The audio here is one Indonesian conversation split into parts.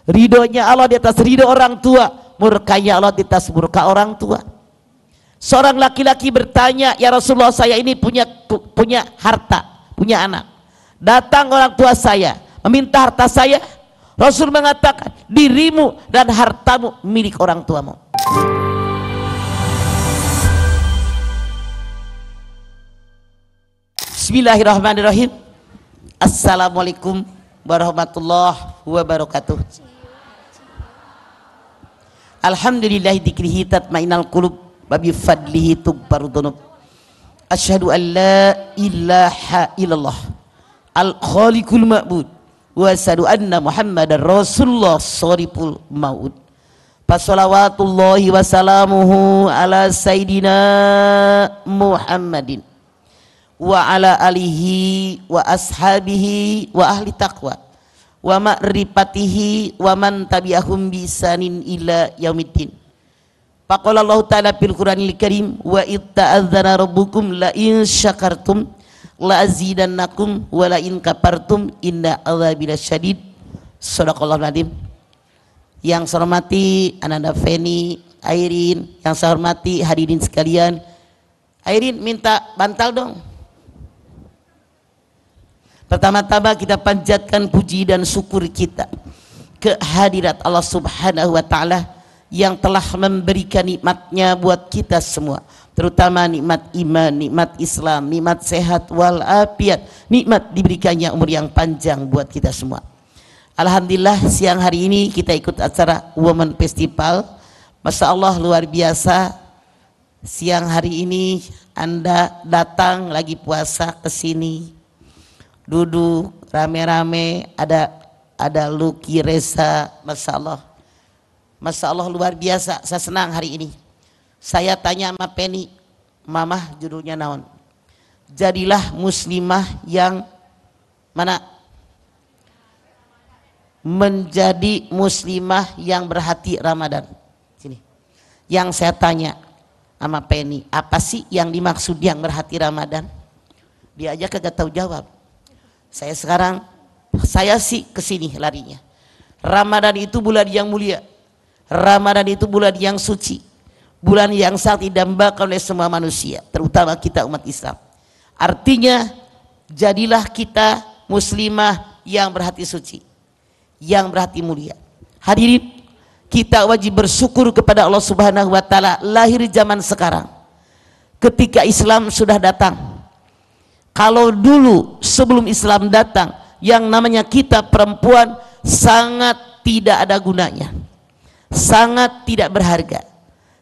Ridhonya Allah di atas ridho orang tua, murkanya Allah di atas murka orang tua. Seorang laki-laki bertanya, ya Rasulullah, saya ini punya harta, punya anak. Datang orang tua saya meminta harta saya. Rasul mengatakan, dirimu dan hartamu milik orang tuamu. Bismillahirrahmanirrahim. Assalamualaikum warahmatullahi wabarakatuh. Alhamdulillahi dzikrihi tatma'innal qulub wa bi fadlihi tughfaru dzunub. Asyhadu an la ilaha illallah al-khaliqul ma'bud wa asyhadu anna Muhammadar Rasulullah shariful maud. Fassalawatullahi wa salamuhu ala sayyidina Muhammadin wa ala alihi wa ashabihi wa ahli taqwa wa ma'rifatihi wa man tabi'ahum bisanin ila yaumiddin. Faqala Allah ta'ala fil Qur'anil Karim, wa itta'adzana rabbukum la in syakartum la azidannakum wa la in kafartum inna adzabi lasyadid. Shadaqallahul azim. Yang saya hormati Ananda Feni, Airin, yang saya hormati hadirin sekalian. Airin minta bantal dong. Pertama-tama kita panjatkan puji dan syukur kita kehadirat Allah Subhanahu wa ta'ala yang telah memberikan nikmatnya buat kita semua, terutama nikmat iman, nikmat Islam, nikmat sehat walafiat, nikmat diberikannya umur yang panjang buat kita semua. Alhamdulillah, siang hari ini kita ikut acara Women Festival. Masya Allah, luar biasa. Siang hari ini Anda datang lagi puasa ke sini, duduk rame-rame, ada Luki Reza, Masya Allah. Masya Allah, luar biasa. Saya senang hari ini. Saya tanya sama Penny, mamah judulnya naon? Jadilah muslimah yang mana? Menjadi muslimah yang berhati Ramadan. Sini. Yang saya tanya sama Penny, apa sih yang dimaksud yang berhati Ramadan? Dia aja kagak tahu jawab. Saya sih kesini larinya. Ramadan itu bulan yang mulia. Ramadan itu bulan yang suci, bulan yang sangat didambakan oleh semua manusia, terutama kita umat Islam. Artinya, jadilah kita muslimah yang berhati suci, yang berhati mulia. Hadirin, kita wajib bersyukur kepada Allah Subhanahu wa ta'ala lahir zaman sekarang ketika Islam sudah datang. Kalau dulu sebelum Islam datang, yang namanya kita perempuan sangat tidak ada gunanya, sangat tidak berharga.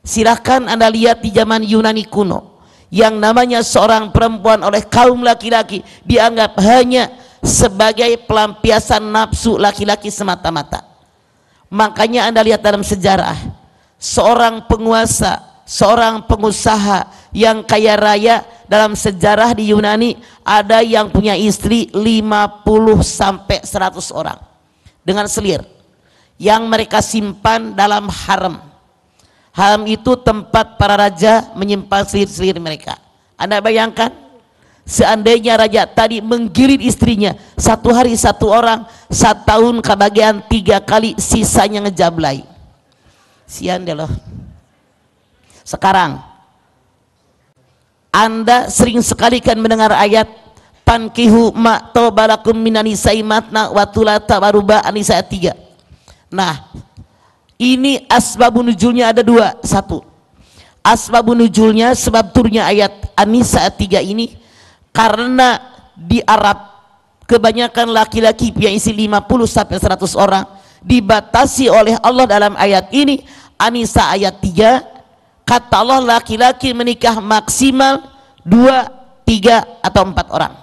Silahkan Anda lihat di zaman Yunani kuno, yang namanya seorang perempuan oleh kaum laki-laki dianggap hanya sebagai pelampiasan nafsu laki-laki semata-mata. Makanya Anda lihat dalam sejarah, seorang penguasa, seorang pengusaha yang kaya raya dalam sejarah di Yunani, ada yang punya istri 50 sampai 100 orang dengan selir yang mereka simpan dalam harem. Harem itu tempat para raja menyimpan selir-selir mereka. Anda bayangkan, seandainya raja tadi menggilir istrinya, satu hari satu orang, setahun kebagian 3 kali, sisanya ngejablay. Sian deh loh. Sekarang Anda sering sekali kan mendengar ayat pankihu ma tobalakum minanisa'i matna wa tulata waruba, An-Nisa 3. Nah, ini asbabun nuzulnya ada 2. 1, asbabun nuzulnya, sebab turunnya ayat An-Nisa 3 ini karena di Arab kebanyakan laki-laki punya isi 50 sampai 100 orang, dibatasi oleh Allah dalam ayat ini An-Nisa ayat 3. Kata Allah, laki-laki menikah maksimal 2, 3 atau 4 orang.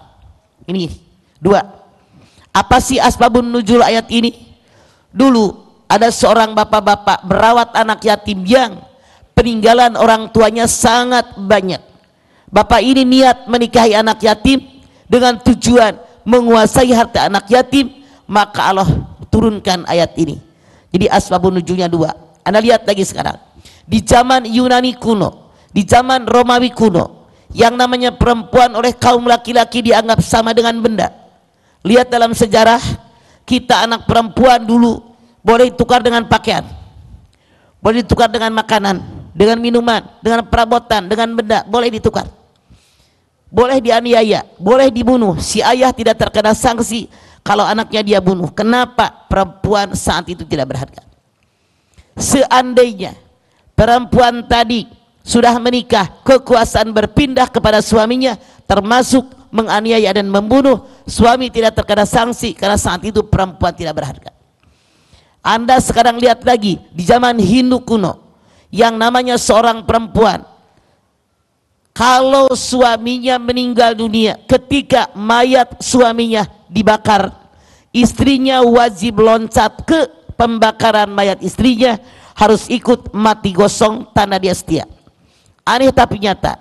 Ini 2. Apa sih asbabun nuzul ayat ini? Dulu ada seorang bapak-bapak berawat anak yatim yang peninggalan orang tuanya sangat banyak. Bapak ini niat menikahi anak yatim dengan tujuan menguasai harta anak yatim, maka Allah turunkan ayat ini. Jadi asbabun nuzulnya 2. Anda lihat lagi sekarang, di zaman Yunani kuno, di zaman Romawi kuno, yang namanya perempuan oleh kaum laki-laki dianggap sama dengan benda. Lihat dalam sejarah kita, anak perempuan dulu boleh ditukar dengan pakaian, boleh ditukar dengan makanan, dengan minuman, dengan perabotan, dengan benda, boleh ditukar. Boleh dianiaya, boleh dibunuh. Si ayah tidak terkena sanksi kalau anaknya dia bunuh. Kenapa? Perempuan saat itu tidak berharga. Seandainya perempuan tadi sudah menikah, kekuasaan berpindah kepada suaminya, termasuk menganiaya dan membunuh, suami tidak terkena sanksi karena saat itu perempuan tidak berharga. Anda sekarang lihat lagi di zaman Hindu kuno, yang namanya seorang perempuan, kalau suaminya meninggal dunia, ketika mayat suaminya dibakar, istrinya wajib loncat ke pembakaran mayat istrinya, harus ikut mati gosong, tanda dia setia. Aneh tapi nyata,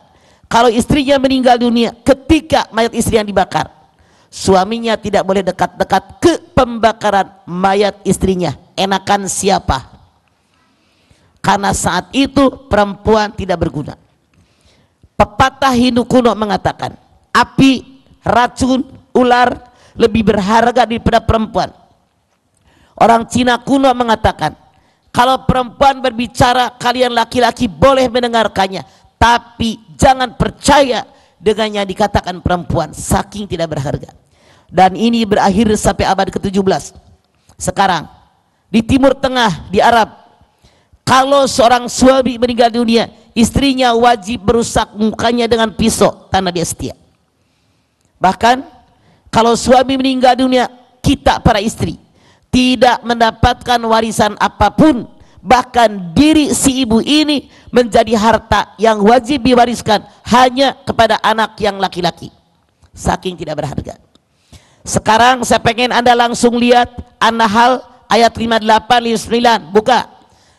kalau istrinya meninggal dunia ketika mayat istrinya dibakar, suaminya tidak boleh dekat-dekat ke pembakaran mayat istrinya. Enakan siapa? Karena saat itu perempuan tidak berguna. Pepatah Hindu kuno mengatakan, api, racun, ular lebih berharga daripada perempuan. Orang Cina kuno mengatakan, kalau perempuan berbicara, kalian laki-laki boleh mendengarkannya, tapi jangan percaya dengan yang dikatakan perempuan, saking tidak berharga. Dan ini berakhir sampai abad ke-17. Sekarang di Timur Tengah, di Arab, kalau seorang suami meninggal dunia, istrinya wajib merusak mukanya dengan pisau, tanda dia setia. Bahkan kalau suami meninggal dunia, kita para istri tidak mendapatkan warisan apapun, bahkan diri si ibu ini menjadi harta yang wajib diwariskan hanya kepada anak yang laki-laki, saking tidak berharga. Sekarang saya pengen Anda langsung lihat An-Nahl ayat 58-59, buka.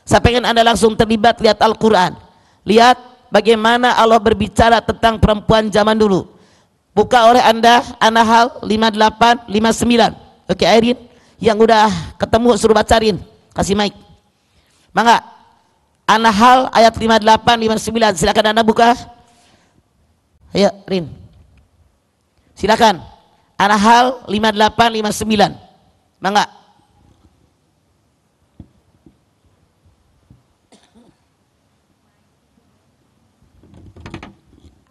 Saya pengen Anda langsung terlibat lihat Al-Quran, lihat bagaimana Allah berbicara tentang perempuan zaman dulu. Buka oleh Anda An-Nahl 58-59. Oke, Airin yang udah ketemu suruh bacain, kasih mic. Mangga. An-Nahl ayat 58-59, silakan Anda buka. Ayo Rin, silakan. An-Nahl 58-59, mangga.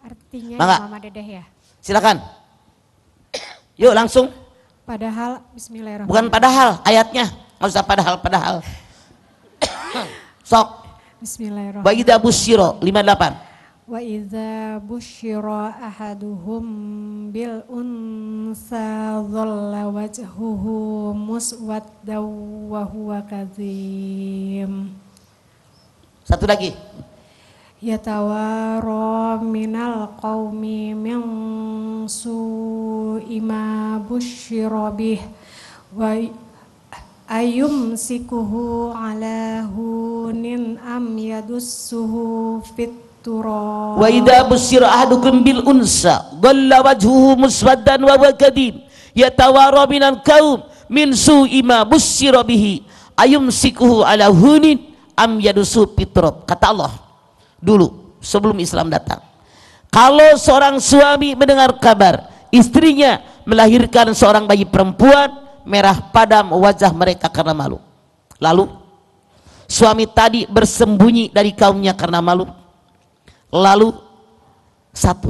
Artinya Mangga. Mama Dedeh ya. Silakan. Yuk langsung. Padahal bismillahirrahmanirrahim. Bukan padahal ayatnya, nggak usah padahal. Sok. Bismillahirrahmanirrahim. Wa idza busyira 58. Wa idza busyira ahaduhum bil unsa dhalla wajhuhu muswaddaw wa huwa kadzim. Satu lagi. Yatawara minal qaumi min su'i ma busyira bih wa ayumsikuhu ala hunin am yadussuhu fit turab. Wa idza busyira ahadukum bil unsa dhalla wajhuhu muswaddan wa huwa kadhib yatawara minal qaum min su'i ma busyira bihi ayumsikuhu ala hunin am yadussuhu fit turab. Kata Allah dulu sebelum Islam datang, kalau seorang suami mendengar kabar istrinya melahirkan seorang bayi perempuan, merah padam wajah mereka karena malu. Lalu suami tadi bersembunyi dari kaumnya karena malu. Lalu satu,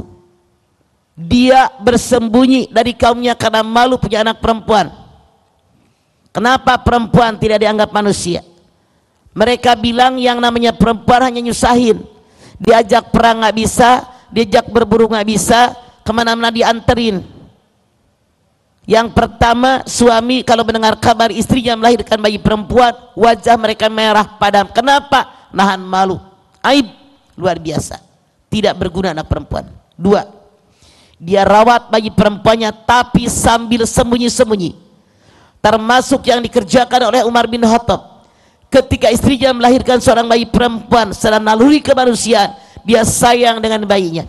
dia bersembunyi dari kaumnya karena malu punya anak perempuan. Kenapa perempuan tidak dianggap manusia? Mereka bilang yang namanya perempuan hanya nyusahin. Diajak perang nggak bisa, diajak berburu nggak bisa, kemana-mana dianterin. Yang pertama, suami kalau mendengar kabar istrinya melahirkan bayi perempuan, wajah mereka merah padam. Kenapa? Nahan malu, aib luar biasa, tidak berguna anak perempuan. Dua, dia rawat bayi perempuannya tapi sambil sembunyi-sembunyi, termasuk yang dikerjakan oleh Umar bin Khattab. Ketika istrinya melahirkan seorang bayi perempuan, secara naluri kemanusiaan dia sayang dengan bayinya,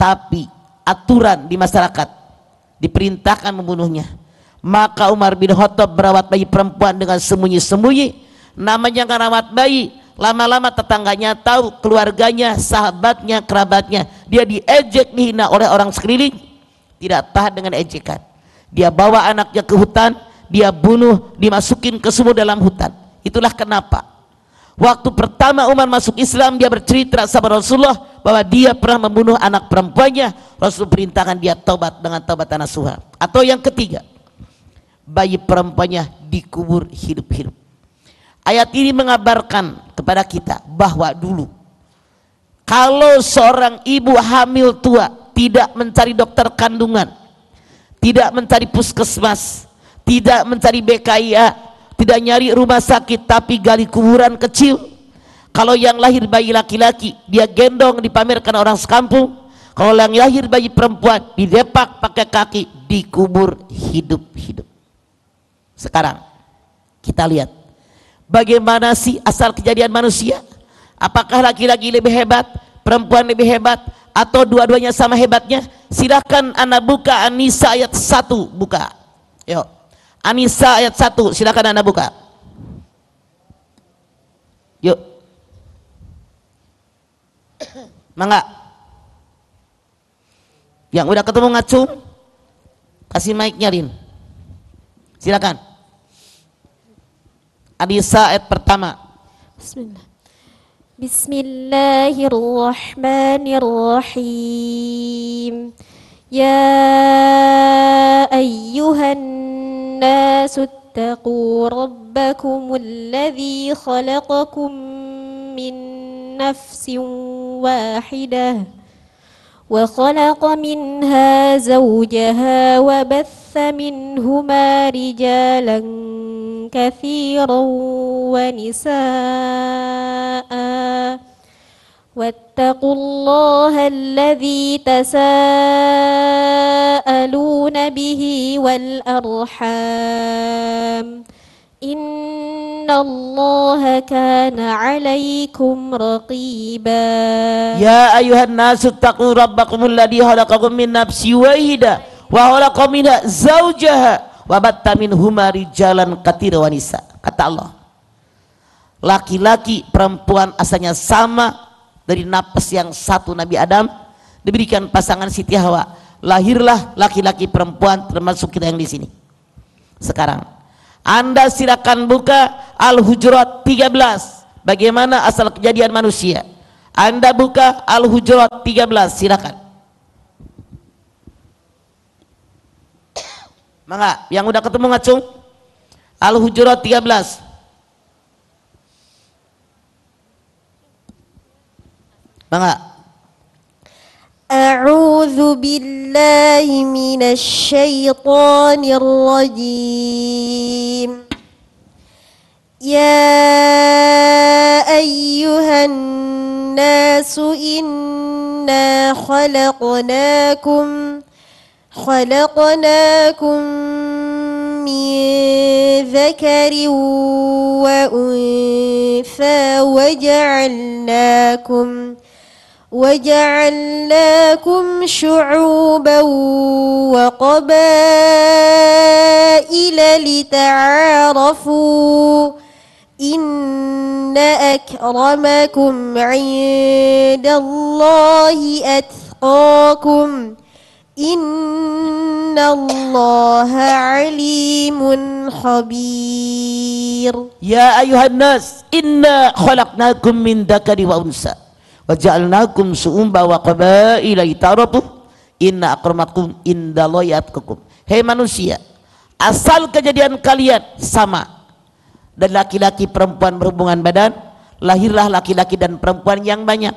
tapi aturan di masyarakat diperintahkan membunuhnya. Maka Umar bin Khattab merawat bayi perempuan dengan sembunyi-sembunyi. Namanya merawat bayi, lama-lama tetangganya tahu, keluarganya, sahabatnya, kerabatnya. Dia diejek, dihina oleh orang sekeliling, tidak tahan dengan ejekan. Dia bawa anaknya ke hutan, dia bunuh, dimasukin ke sumur dalam hutan. Itulah kenapa waktu pertama Umar masuk Islam, dia bercerita sama Rasulullah bahwa dia pernah membunuh anak perempuannya. Rasul perintahkan dia taubat dengan taubat nasuha. Atau yang ketiga, bayi perempuannya dikubur hidup-hidup. Ayat ini mengabarkan kepada kita bahwa dulu kalau seorang ibu hamil tua tidak mencari dokter kandungan, tidak mencari puskesmas, tidak mencari BKIA, tidak nyari rumah sakit, tapi gali kuburan kecil. Kalau yang lahir bayi laki-laki, dia gendong dipamerkan orang sekampung. Kalau yang lahir bayi perempuan, didepak pakai kaki, dikubur hidup-hidup. Sekarang kita lihat bagaimana sih asal kejadian manusia. Apakah laki-laki lebih hebat, perempuan lebih hebat, atau dua-duanya sama hebatnya? Silakan Anda buka An-Nisa ayat 1, buka. Yuk. An-Nisa ayat 1, silakan Anda buka. Yuk. Mangga. Yang udah ketemu ngacung, kasih mic-nya Rin. Silakan. An-Nisa ayat pertama. Bismillah. Bismillahirrahmanirrahim. Ya ayyuhan nasu ittaqu rabbakumul ladzi khalaqakum min nafsin wahidah wa khalaqa minha zawjaha wa batha minhuma rijalan كثيرا ونساء واتقوا الله الذي تساءلون به والأرحام إن الله كان عليكم رقيبا يا أيها الناس اتقوا ربكم الذي خلقكم من نفس واحدة وخلق منها زوجها wabatta minhuma rijalan katsira wa nisa. Kata Allah, laki-laki perempuan asalnya sama dari napas yang satu Nabi Adam, diberikan pasangan Siti Hawa, lahirlah laki-laki perempuan termasuk kita yang di sini. Sekarang Anda silakan buka Al-Hujurat 13, bagaimana asal kejadian manusia. Anda buka Al-Hujurat 13, silakan. Mangga, yang udah ketemu ngacung Al-Hujurat 13. Mangga. A'udzu billahi minasy syaithanir rajim. Ya ayyuhan nasu inna khalaqnakum من ذكر وأنثى وجعلناكم شعوبا وقبائل لتعارفوا إن أكرمكم عند الله أتقاكم Innallaha alimun khabir. Ya ayuhan nas, inna khalaqnakum min dzakari wa unsa wa ja'alnakum syu'uban wa qabaila lita'arafu inna akramakum indallahi atqakum. Hei manusia, asal kejadian kalian sama, dan laki-laki perempuan berhubungan badan, lahirlah laki-laki dan perempuan yang banyak.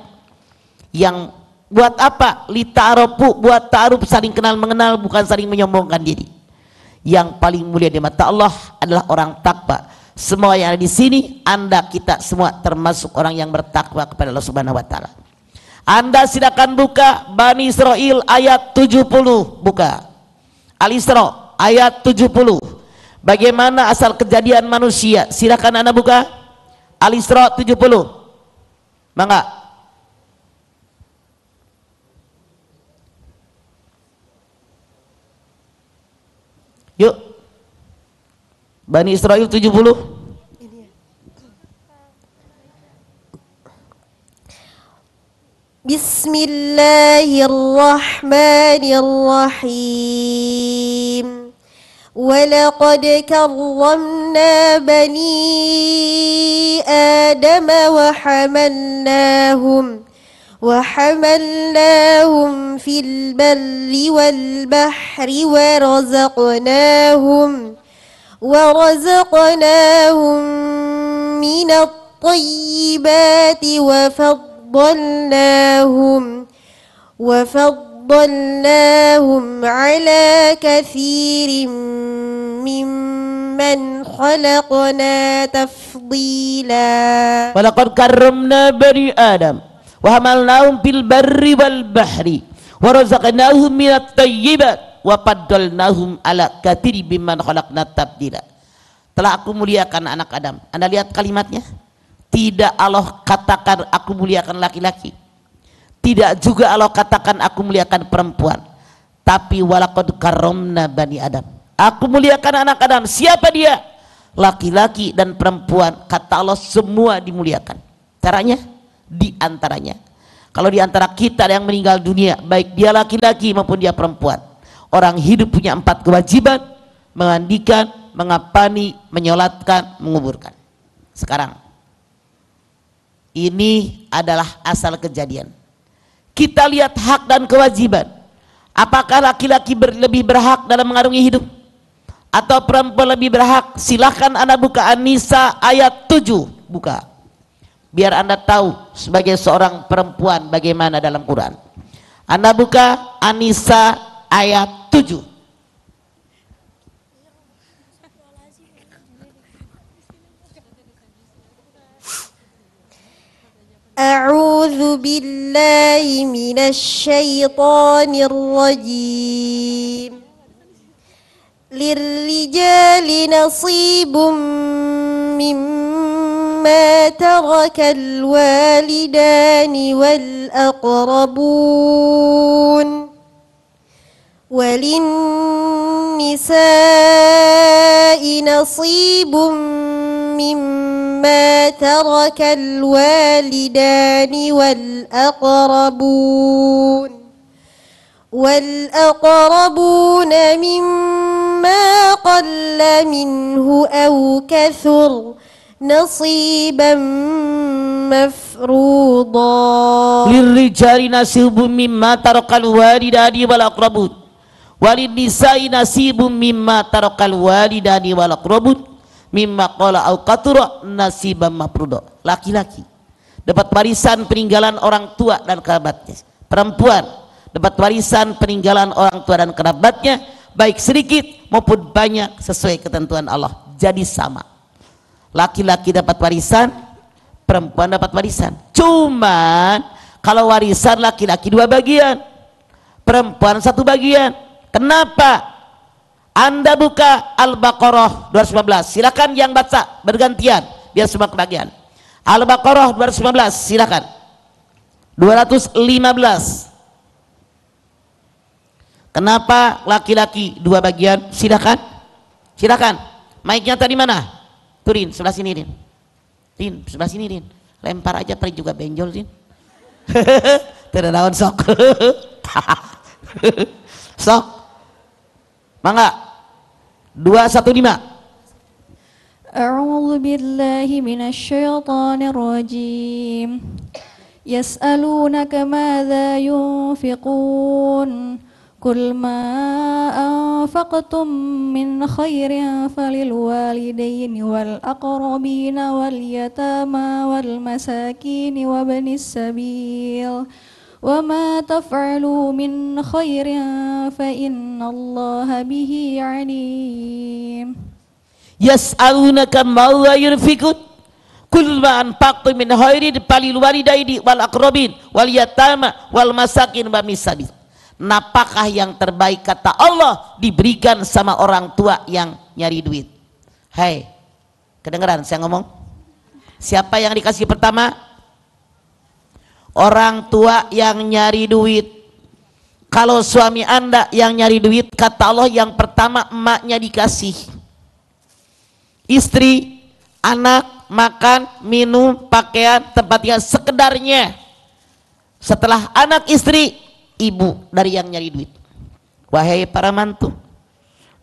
Yang buat apa? Lita'arafu, buat ta'aruf, saling kenal mengenal, bukan saling menyombongkan diri. Yang paling mulia di mata Allah adalah orang takwa. Semua yang ada di sini, Anda, kita semua termasuk orang yang bertakwa kepada Allah Subhanahu wa taala. Anda silakan buka Bani Israil ayat 70, buka Al-Isra ayat 70. Bagaimana asal kejadian manusia? Silakan Anda buka Al-Isra 70. Mangga. Yuk, Bani Israil 70. Bismillahirrahmanirrahim. ولقد كرمنا بني آدم وحملناهم في البر والبحر ورزقناهم من الطيبات وفضلناهم على كثير ممن خلقنا تفضيلا ولقد كرمنا بني آدم وحملناهم في البر والبحر ورزقناهم من الطيبات وفضلناهم على كثير ممن خلقنا تفضيلا. Telah aku muliakan anak Adam. Anda lihat kalimatnya? Tidak Allah katakan aku muliakan laki-laki. Tidak juga Allah katakan aku muliakan perempuan. Tapi walaqad karramna bani Adam. Aku muliakan anak Adam. Siapa dia? Laki-laki dan perempuan. Kata Allah semua dimuliakan. Caranya? Di antaranya. Kalau di antara kita yang meninggal dunia, baik dia laki-laki maupun dia perempuan, orang hidup punya 4 kewajiban: memandikan, mengapani, menyolatkan, menguburkan. Sekarang ini adalah asal kejadian. Kita lihat hak dan kewajiban. Apakah laki-laki lebih berhak dalam mengarungi hidup atau perempuan lebih berhak? Silahkan Anda buka An-Nisa ayat 7. Buka biar Anda tahu sebagai seorang perempuan bagaimana dalam Quran. Anda buka An-Nisa ayat 7. A'udzu billahi minasyaitonir rajim. Lirrijali nasibum mimma tarakal walidani wal aqrabun walin nisa'i nasibum mimma tarakal walidani والأقربون مما قل منه أو كثر نصيبا مفروضا للرجال نصيب مما ترك الوالدان والأقربون وللنساء نصيب مما ترك الوالدان والأقربون mimma qala au kathura nasiban mafruḍa. Laki-laki dapat warisan peninggalan orang tua dan kerabatnya. Perempuan dapat warisan peninggalan orang tua dan kerabatnya, baik sedikit maupun banyak sesuai ketentuan Allah. Jadi sama. Laki-laki dapat warisan, perempuan dapat warisan. Cuman kalau warisan laki-laki 2 bagian, perempuan 1 bagian. Kenapa? Anda buka Al-Baqarah 215. Silakan yang baca bergantian biar semua kebagian. Al-Baqarah 215, silakan. 215. Kenapa laki-laki 2 bagian? Silakan. Silakan. Mic-nya tadi mana? Turin, sebelah sini, Rin. Rin, sebelah sini, Rin. Lempar aja tadi juga benjol, Rin. Tidak daun sok. Sok. Mangga. 215. A'udzu billahi minasyaitonir rajim. Yas'alunaka madza yunfiqun qul ma anfaqtum min khairin falil walidaini wal aqrabina wal yatama wal masakin wa ibnis sabil وَمَا تَفْعَلُوا مِنْ خَيْرٍ فَإِنَّ اللَّهَ بِهِ عَلِيمٌ. Yas'alunaka ma'adza yunfiqun qul ma anfaqtum min khairin falil walidaini wal aqrabin wal yatama wal masakin wa ibnis sabil. Napakah yang terbaik kata Allah diberikan sama orang tua yang nyari duit. Hai, kedengeran saya ngomong? Siapa yang dikasih pertama? Orang tua yang nyari duit. Kalau suami Anda yang nyari duit, kata Allah yang pertama emaknya dikasih. Istri, anak, makan, minum, pakaian, tempat tinggal sekedarnya. Setelah anak istri, ibu dari yang nyari duit. Wahai para mantu,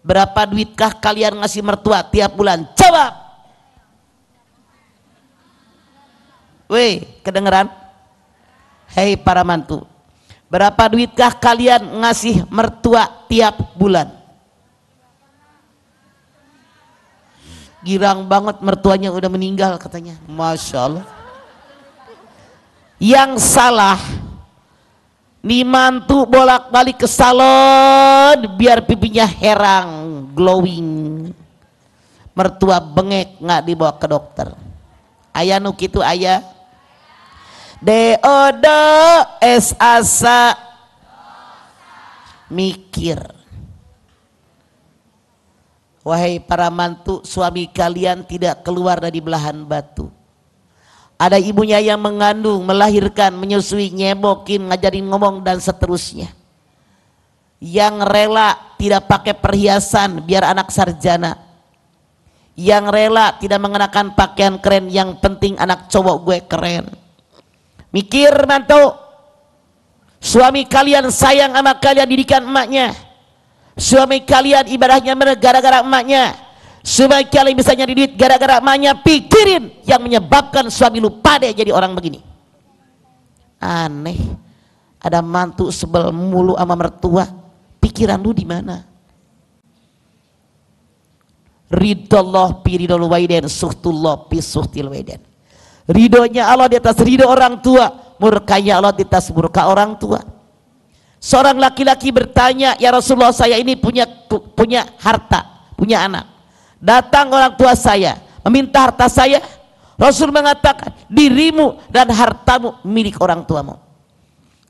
Berapa duitkah kalian ngasih mertua tiap bulan? Jawab. Weh, kedengeran? Hei para mantu, berapa duitkah kalian ngasih mertua tiap bulan? Girang banget, mertuanya udah meninggal katanya. Masya Allah. Yang salah nih mantu bolak-balik ke salon biar pipinya herang, glowing. Mertua bengek nggak dibawa ke dokter. Ayah nuk itu ayah. Deodo es asa mikir. Wahai para mantu, suami kalian tidak keluar dari belahan batu. Ada ibunya yang mengandung, melahirkan, menyusui, nyebokin, ngajarin ngomong dan seterusnya. Yang rela tidak pakai perhiasan biar anak sarjana. Yang rela tidak mengenakan pakaian keren, yang penting anak cowok gue keren. Mikir mantu, suami kalian sayang sama kalian, didikan emaknya. Suami kalian ibadahnya gara-gara emaknya. Supaya kalian bisa nyari duit gara-gara emaknya. Pikirin yang menyebabkan suami lu pada jadi orang begini. Aneh, ada mantu sebel mulu sama mertua. Pikiran lu di mana? Ridallah pi ridul waiden, suhtullah pi suhtil waiden. Ridhonya Allah di atas ridho orang tua, murkanya Allah di atas murka orang tua. Seorang laki-laki bertanya, ya Rasulullah, saya ini punya harta, punya anak. Datang orang tua saya meminta harta saya. Rasul mengatakan, dirimu dan hartamu milik orang tuamu.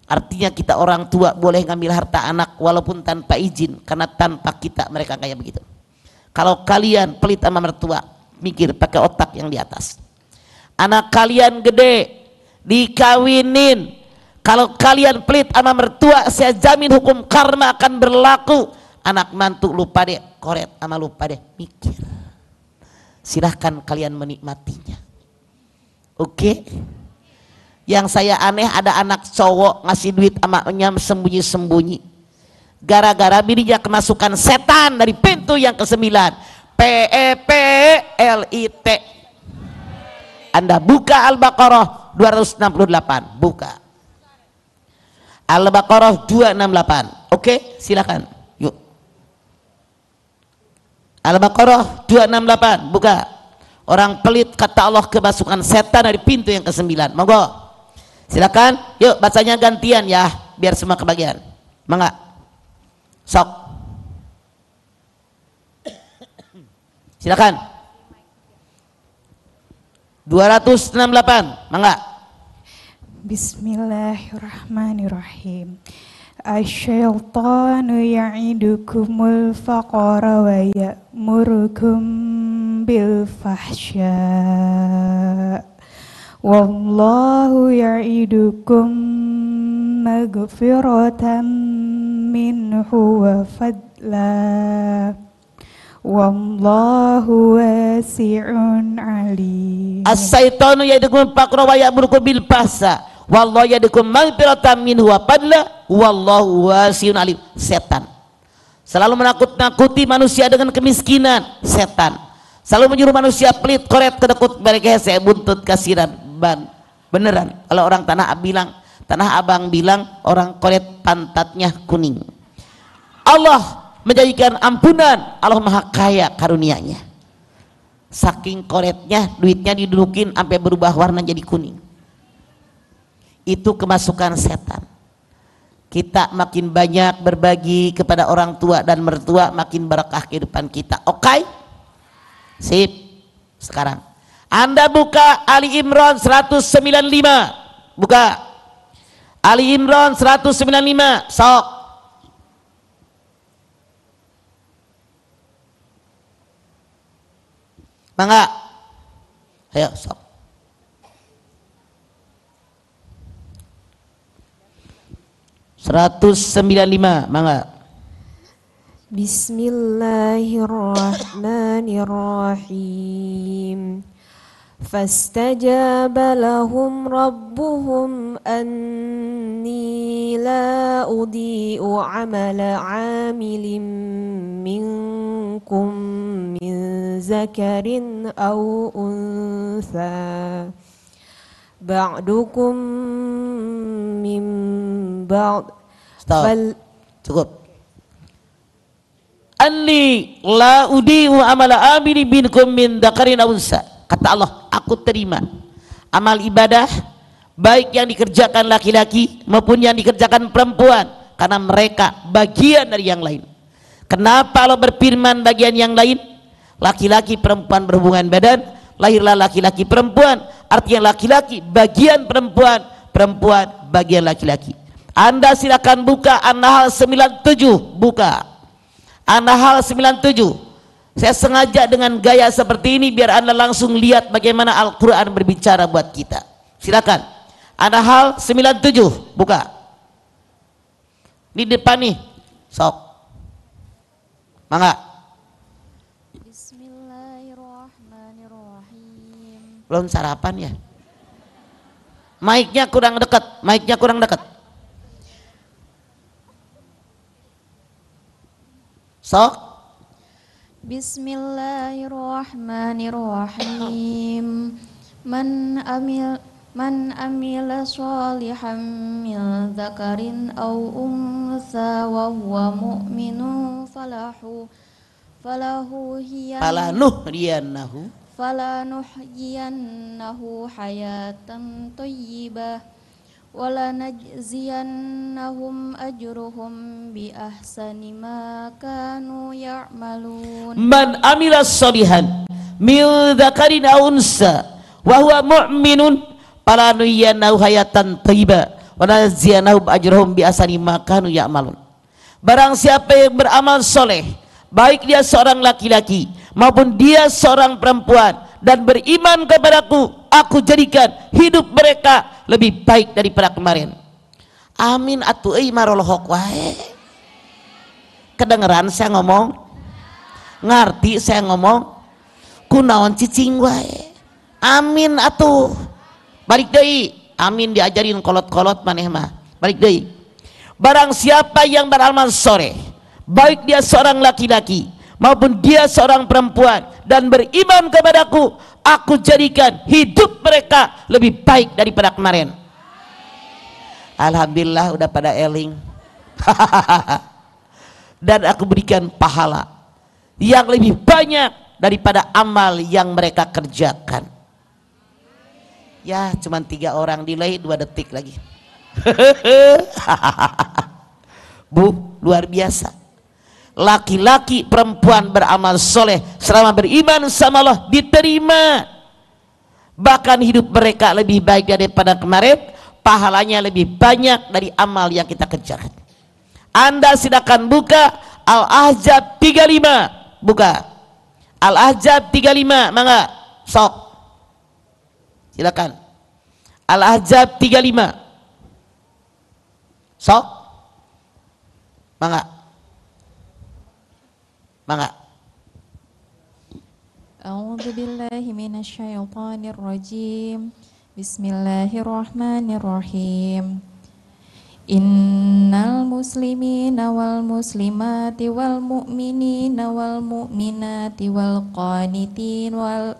Artinya kita orang tua boleh ngambil harta anak walaupun tanpa izin, karena tanpa kita mereka kayak begitu. Kalau kalian pelit sama mertua, mikir pakai otak yang di atas. Anak kalian gede, dikawinin. Kalau kalian pelit sama mertua, saya jamin hukum karma akan berlaku. Anak mantu lupa deh, koret sama lupa deh, mikir. Silahkan kalian menikmatinya. Oke? Yang saya aneh, ada anak cowok ngasih duit emaknya sembunyi-sembunyi. Gara-gara bininya kemasukan setan dari pintu yang ke-9. PEPLIT. Anda buka Al-Baqarah 268, buka Al-Baqarah 268. Oke, silakan. Yuk. Al-Baqarah 268, buka. Orang pelit kata Allah kemasukan setan dari pintu yang ke-9. Monggo. Silakan. Yuk bacanya gantian ya, biar semua kebagian. Mangga. Sok. Silakan. 268. Mangga. Bismillahirrahmanirrahim. Asyaitanu ya'idukumul faqara wa ya'murukum bil fahsya. Wallahu ya'idukum maghfiratan minhu wa fadla. Wallahu wasi'un alim. As-syaitanu ya'idukum faqra wa ya'murukum bil fahsya. Wallahu ya'idukum maghfiratan minhu wa fadla. Wallahu wasi'un alim. Setan selalu menakut-nakuti manusia dengan kemiskinan. Setan selalu menyuruh manusia pelit, koret, kedekut, mereka saya buntut kasiran ban. Beneran kalau orang Tanah Abang bilang orang koret pantatnya kuning. Allah menjanjikan ampunan. Allah maha kaya karunia-Nya. Saking koretnya, duitnya didudukin sampai berubah warna jadi kuning. Itu kemasukan setan. Kita makin banyak berbagi kepada orang tua dan mertua, makin berkah kehidupan kita. Oke? Sip. Sekarang Anda buka Ali Imran 195. Buka Ali Imran 195. Sok. Mangga. Ayo sok. (195) mangga. Bismillahirrahmanirrahim. فاستجاب لهم ربهم أني لا أضيء عمل عامل منكم من ذكر أو أنثى بعضكم من بعض. Cukup. Anni la udi'u amala amili minkum min dzakarin aw unsa. Kata Allah, aku terima amal ibadah baik yang dikerjakan laki-laki maupun yang dikerjakan perempuan, karena mereka bagian dari yang lain. Kenapa Allah berfirman bagian yang lain? Laki-laki perempuan berhubungan badan, lahirlah laki-laki perempuan, artinya laki-laki bagian perempuan, perempuan bagian laki-laki. Anda silakan buka An-Nahl 97, buka An-Nahl 97. Saya sengaja dengan gaya seperti ini biar Anda langsung lihat bagaimana Al-Quran berbicara buat kita. Silakan An-Nahl 97, buka di depan nih, sok mangga. Bismillahirrahmanirrahim. Belum sarapan ya? Mic-nya kurang dekat, mic-nya kurang dekat. Sok. Bismillahirrahmanirrahim. Man amila sholihan min dzakarin aw untha wa huwa mu'minun falanuhyiyannahu hayatan thayyibah walanajziyannahum ajruhum bi ahsani ma kanu ya'malun. Man amila sholihan min dzakarin aw unsa wa huwa mu'minun falanuhyiyannahu hayatan thayyibah walanajziyannahum ajruhum bi ahsani ma kanu ya'malun. Barang siapa yang beramal soleh, baik dia seorang laki-laki maupun dia seorang perempuan, dan beriman kepadaku, aku jadikan hidup mereka lebih baik daripada kemarin. Amin atuh euy marolhok wae. Kedengeran saya ngomong? Ngarti saya ngomong? Kunaon cicing wae. Amin atuh. Balik deui. Amin diajarin kolot-kolot maneh mah. Balik deui. Barang siapa yang beramal soleh, baik dia seorang laki-laki maupun dia seorang perempuan, dan beriman kepadaku, aku jadikan hidup mereka lebih baik daripada kemarin. Alhamdulillah udah pada eling. Dan aku berikan pahala yang lebih banyak daripada amal yang mereka kerjakan. Ya cuman 3 orang, delay 2 detik lagi. Bu, luar biasa. Laki-laki perempuan beramal soleh selama beriman sama Allah diterima, bahkan hidup mereka lebih baik daripada kemarin, pahalanya lebih banyak dari amal yang kita kerjakan. Anda silakan buka Al-Ahzab 35, buka Al-Ahzab 35, mangga sok silakan Al-Ahzab 35 sok mangga. A'udzu billahi minasyaitonir rajim. Bismillahirrahmanirrahim. Innal muslimina wal muslimati wal mu'minina wal mu'minati wal qanitina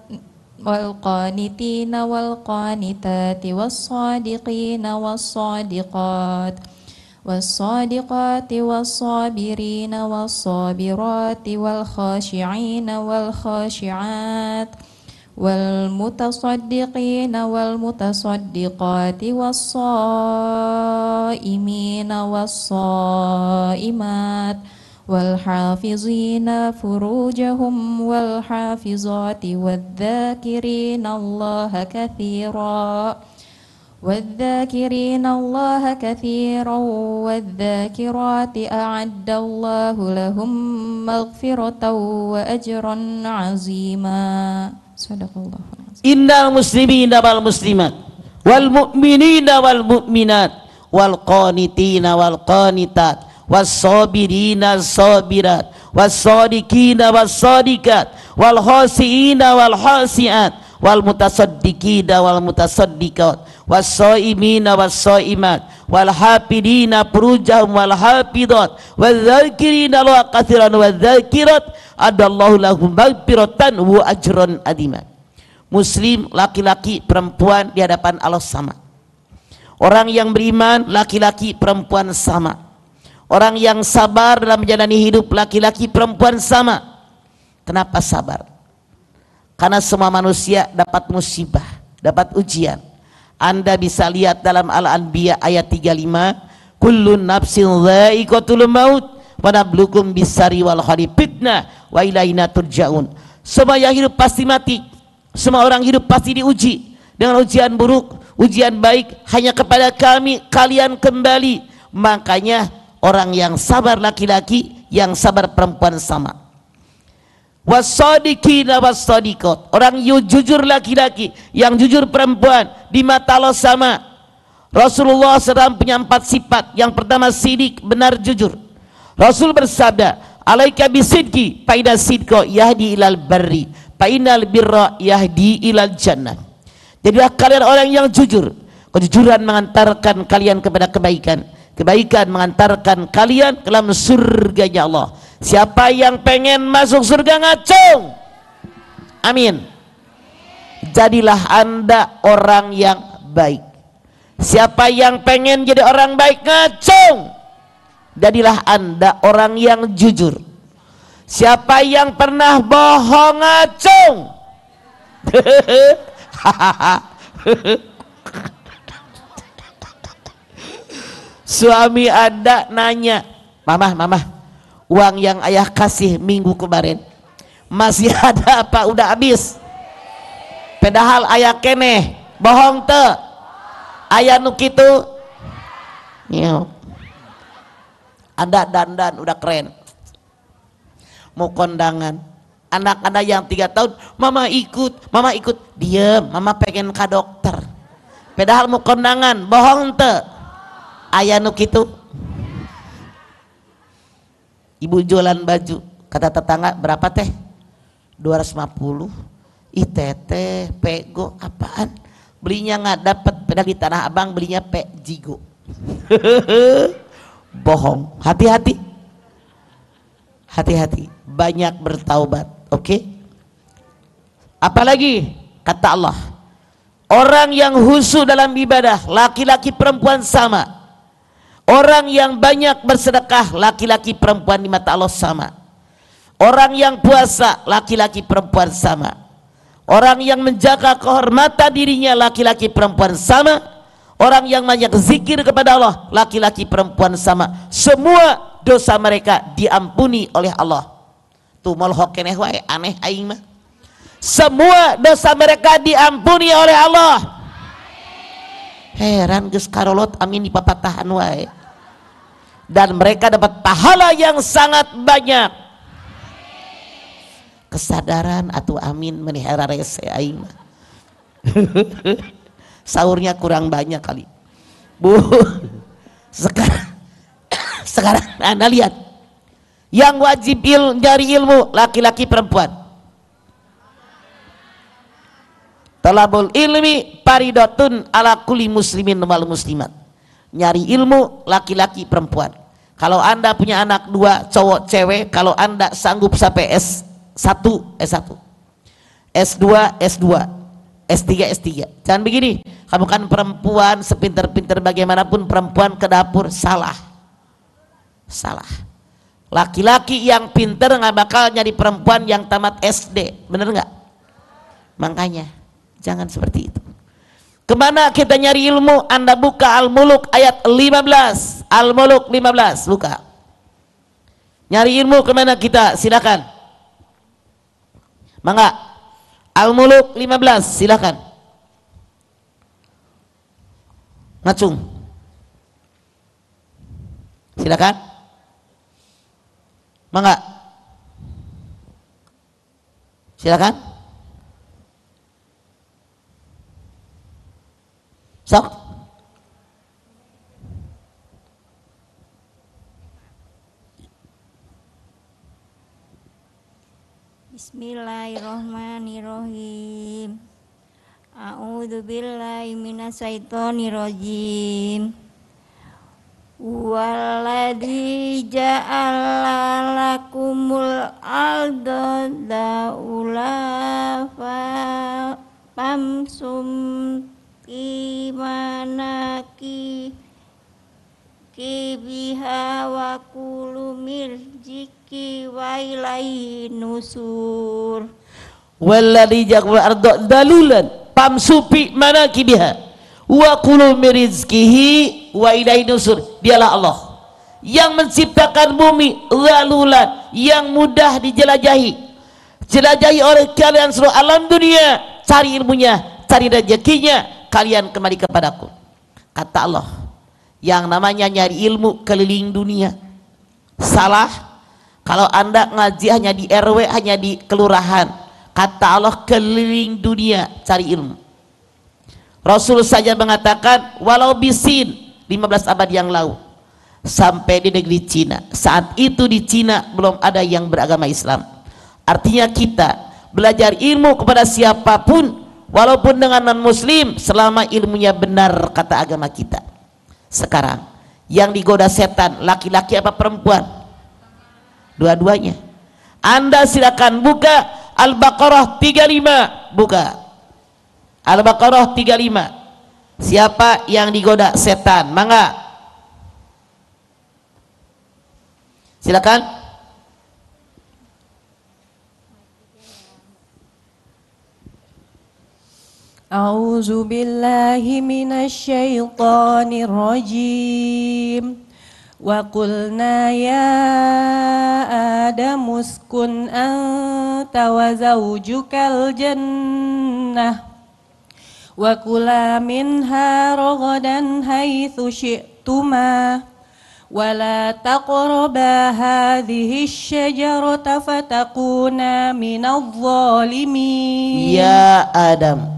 wal qanitati was sadiqina was sadiqat والصادقات والصابرين والصابرات والخاشعين والخاشعات والمتصدقين والمتصدقات والصائمين والصائمات والحافظين فروجهم والحافظات والذاكرين الله كثيرا والذاكرات أعد الله لهم مغفرة وأجرا عظيما. صدق الله العظيم. Innal muslimina wal muslimat wal mu'minina wal mu'minat wal qanitina wal qanitat was sabirina sabirat was sadiqina was sadiqat wal khasiina wal khasiat wal mutasaddiqina wal mutasaddiqat was-shaimina was-shaimat wal hafidina furujahum wal hafidat wadzakirina Allah katsiran wadzakirat adallahu lahum maghfiratan wa ajran adima. Muslim laki-laki perempuan di hadapan Allah sama. Orang yang beriman laki-laki perempuan sama. Orang yang sabar dalam menjalani hidup laki-laki perempuan sama. Kenapa sabar? Karena semua manusia dapat musibah, dapat ujian. Anda bisa lihat dalam Al-Anbiya ayat 35, kullun nafsin dha'iqatul maut wa nabluukum bisari wal khari fitnah wa ilaina turja'un. Semua yang hidup pasti mati. Semua orang hidup pasti diuji dengan ujian buruk, ujian baik, hanya kepada kami kalian kembali. Makanya orang yang sabar laki-laki, yang sabar perempuan sama. Wassadiqina wassadiqat, orang jujur laki-laki, yang jujur perempuan di mata Allah sama. Rasulullah SAW punya 4 sifat. Yang pertama sidik, benar jujur. Rasul bersabda, alaika bisidqi fa idza sidqa yahdi ilal barri fa innal birra yahdi ilal jannah. Jadilah kalian orang yang jujur. Kejujuran mengantarkan kalian kepada kebaikan. Kebaikan mengantarkan kalian ke dalam surganya Allah. Siapa yang pengen masuk surga ngacung? Amin. Jadilah Anda orang yang baik. Siapa yang pengen jadi orang baik ngacung? Jadilah Anda orang yang jujur. Siapa yang pernah bohong ngacung? Suami Anda nanya, mama, uang yang ayah kasih minggu kemarin masih ada apa udah habis? Padahal ayah keneh, bohong te. Ayah nu kitu. Anda dandan udah keren. Mau kondangan, anak-anak yang 3 tahun, mama ikut, diam, mama pengen ke dokter. Padahal mau kondangan, bohong te. Ayah nu kitu. Ibu jualan baju, kata tetangga, berapa teh? 250. Ih teteh, pego apaan? Belinya nggak dapet, padahal di Tanah Abang belinya jigo. Bohong. Hati-hati, banyak bertaubat, oke? Apalagi kata Allah, orang yang khusyuk dalam ibadah laki-laki perempuan sama. Orang yang banyak bersedekah laki-laki perempuan di mata Allah sama. Orang yang puasa laki-laki perempuan sama. Orang yang menjaga kehormatan dirinya laki-laki perempuan sama. Orang yang banyak zikir kepada Allah laki-laki perempuan sama. Semua dosa mereka diampuni oleh Allah. Tuh molhok keneh wae, aneh aing mah. Semua dosa mereka diampuni oleh Allah. Heran geus karolot amin di papatahan wae. Dan mereka dapat pahala yang sangat banyak. Kesadaran atau amin menihara rese aing mah. Sahurnya kurang banyak kali. Bu. Sekarang Anda lihat. Yang wajib cari ilmu laki-laki perempuan. Talabul ilmi faridatun ala kulli muslimin wal muslimat. Nyari ilmu laki-laki perempuan. Kalau Anda punya anak 2 cowok cewek, kalau Anda sanggup sampai S1, S2, S3, S3. Jangan begini, kamu kan perempuan, sepinter-pinter bagaimanapun perempuan ke dapur, salah. Laki-laki yang pinter nggak bakal nyari perempuan yang tamat SD, bener nggak? Makanya jangan seperti itu. Kemana kita nyari ilmu? Anda buka Al-Muluk ayat 15. Al-Muluk 15, buka. Nyari ilmu kemana kita? Silakan. Mangga. Al-Muluk 15, silakan. Ngacung. Silakan. Mangga. Silakan. Sok. Bismillahirrohmanirrohim. A'udzubillahi minasyaitonirrajim. Walladzi ja'ala lakumul arda daula famsum imanaki kibiha wa kulu mirjiki wa ilaihi nusur. Walladzi ja'ala arda dalulan famsupi manakibiha wa kulu mirizkihi wa ilaihi nusur. Dialah Allah yang menciptakan bumi zalulan, yang mudah dijelajahi, jelajahi oleh kalian seluruh alam dunia. Cari ilmunya, cari rezekinya, kalian kembali kepadaku. Kata Allah, yang namanya nyari ilmu keliling dunia salah. Kalau anda ngaji hanya di RW, hanya di kelurahan, kata Allah keliling dunia cari ilmu. Rasul saja mengatakan walau bisin 15 abad yang lalu sampai di negeri Cina. Saat itu di Cina belum ada yang beragama Islam. Artinya kita belajar ilmu kepada siapapun walaupun dengan non muslim selama ilmunya benar kata agama kita. Sekarang yang digoda setan laki-laki apa perempuan? Dua-duanya. Anda silakan buka Al-Baqarah 35, buka Al-Baqarah 35. Siapa yang digoda setan? Mangga. Silakan. A'udzu billahi minasyaitonir rajim. Wa qulna ya Adamu uskun anta wa zawjukal jannah wa kula minha ragadan haitsu syi'tuma wa la taqraba hadhihi asy-syajarata fatakuna minadh dhalimin. Ya Adam,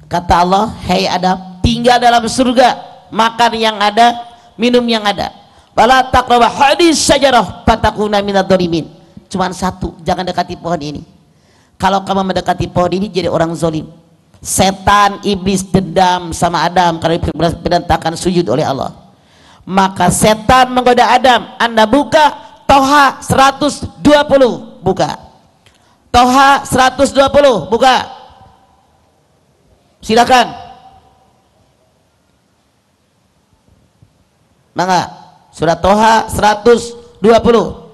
kata Allah, hai Adam, tinggal dalam surga, makan yang ada, minum yang ada. Wala taqraba hadhihi asy-syajarah fatakuna minadh dhalimin. Cuman satu, jangan dekati pohon ini. Kalau kamu mendekati pohon ini jadi orang zalim. Setan iblis dendam sama Adam karena diperintahkan sujud oleh Allah. Maka setan menggoda Adam. Anda buka Toha 120, buka Toha 120, buka. Silakan. Mangga. Surah Toha 120.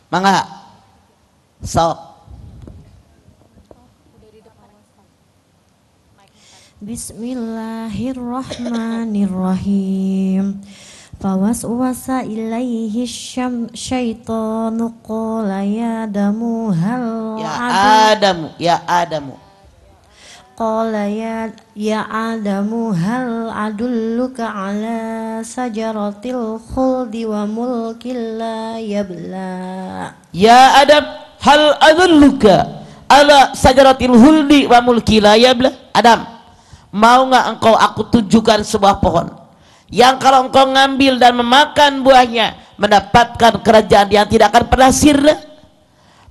Mangga. Sok. Bismillahirrahmanirrahim. Fawaswasa ilaihi syaitanu qala ya Adamu hal qala ya Adamu hal adulluka ala sajaratil khuldi wa mulkin la yabla. Ya Adam, hal adulluka ala sajaratil khuldi wa mulkin la yabla. Adam, mau nggak engkau aku tunjukkan sebuah pohon yang kalau engkau ngambil dan memakan buahnya mendapatkan kerajaan yang tidak akan pernah sirna.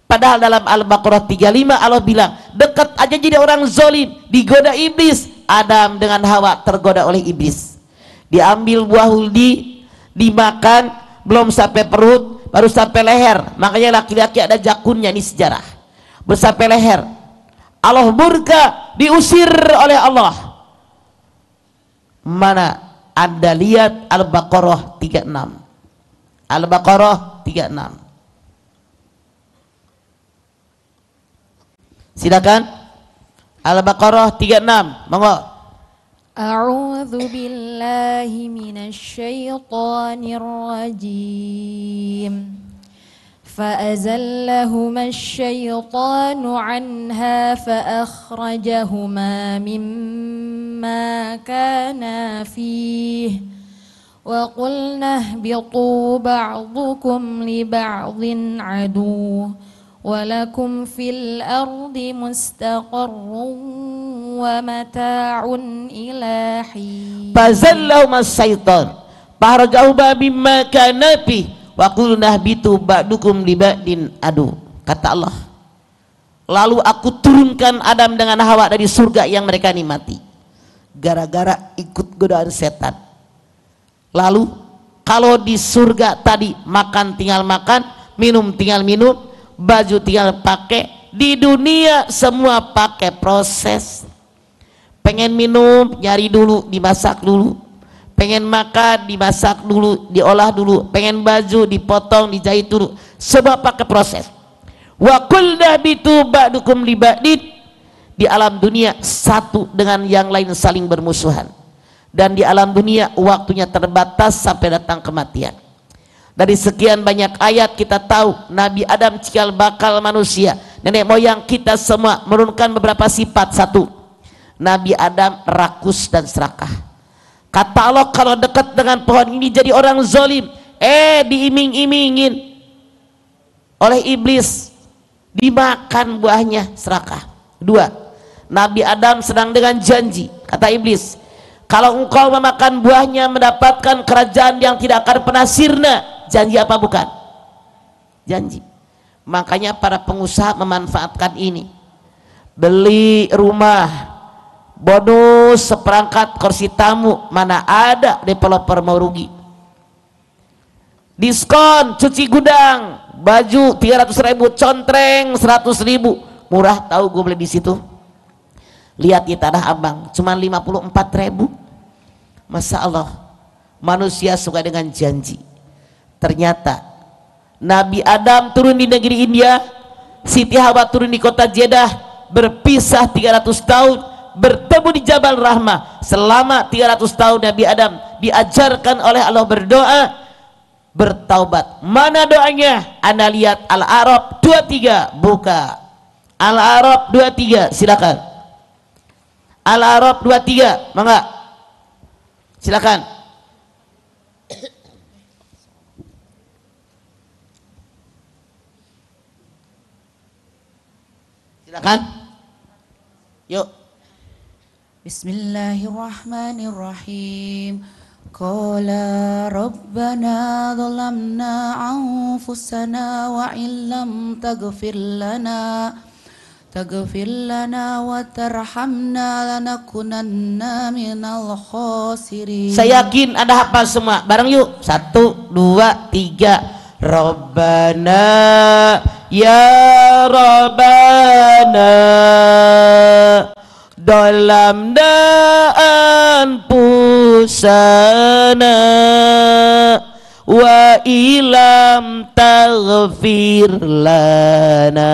Padahal dalam Al-Baqarah 35 Allah bilang dekat aja jadi orang zalim, digoda iblis. Adam dengan Hawa tergoda oleh iblis, diambil buah huldi, dimakan, belum sampai perut baru sampai leher. Makanya laki-laki ada jakunnya, ini sejarah. Baru sampai leher Allah murka, diusir oleh Allah. Mana Anda lihat Al-Baqarah 36, Al-Baqarah 36. Silakan. Al-Baqarah 36, monggo. A'udzu billahi minasyaitonir rajim. فأزلهما الشيطان عنها فأخرجهما مما كانا فيه وقلنا اهبطوا بعضكم لبعض عدو ولكم في الأرض مستقر ومتاع إلى حين. فأزلهما الشيطان فأخرجهما مما كانا فيه wa qulna ihbitu ba'dukum li ba'din adu. Kata Allah, lalu aku turunkan Adam dengan Hawa dari surga yang mereka nikmati gara-gara ikut godaan setan. Lalu kalau di surga tadi makan tinggal makan, minum tinggal minum, baju tinggal pakai, di dunia semua pakai proses. Pengen minum nyari dulu, dimasak dulu. Pengen makan dimasak dulu, diolah dulu. Pengen baju dipotong, dijahit dulu. Semua pakai proses. Wa qulna bitu ba'dukum li ba'din. Di alam dunia satu dengan yang lain saling bermusuhan, dan di alam dunia waktunya terbatas sampai datang kematian. Dari sekian banyak ayat kita tahu Nabi Adam cikal bakal manusia, nenek moyang kita semua menurunkan beberapa sifat. Satu, Nabi Adam rakus dan serakah. Kata Allah, kalau dekat dengan pohon ini jadi orang zalim, diiming-imingin oleh iblis, dimakan buahnya, serakah. Dua, Nabi Adam sedang dengan janji. Kata iblis, kalau engkau memakan buahnya mendapatkan kerajaan yang tidak akan pernah sirna. Janji apa bukan? Janji. Makanya para pengusaha memanfaatkan ini. Beli rumah, bonus seperangkat kursi tamu, mana ada developer mau rugi. Diskon cuci gudang, baju 300.000, contreng 100.000. Murah tahu, gue beli di situ. Lihat di Tanah Abang cuma 54.000. Masya Allah, manusia suka dengan janji. Ternyata Nabi Adam turun di negeri India, Siti Hawa turun di kota Jeddah, berpisah 300 tahun, bertemu di Jabal Rahmah. Selama 300 tahun Nabi Adam diajarkan oleh Allah berdoa, bertaubat. Mana doanya? Anda lihat Al-A'raf 23, buka Al-A'raf 23, silakan. Al-A'raf 23, mangga, silakan. Silakan. Yuk. Bismillahirrahmanirrahim. Qala rabbana dhalamna anfusana wa illam taghfir lana wa tarhamna lanakunanna minal khasirin. Saya yakin Anda hafal semua. Bareng yuk. 1, 2, 3. Rabbana ya Rabbana dhalamna anfusana wa ilam taghfir lana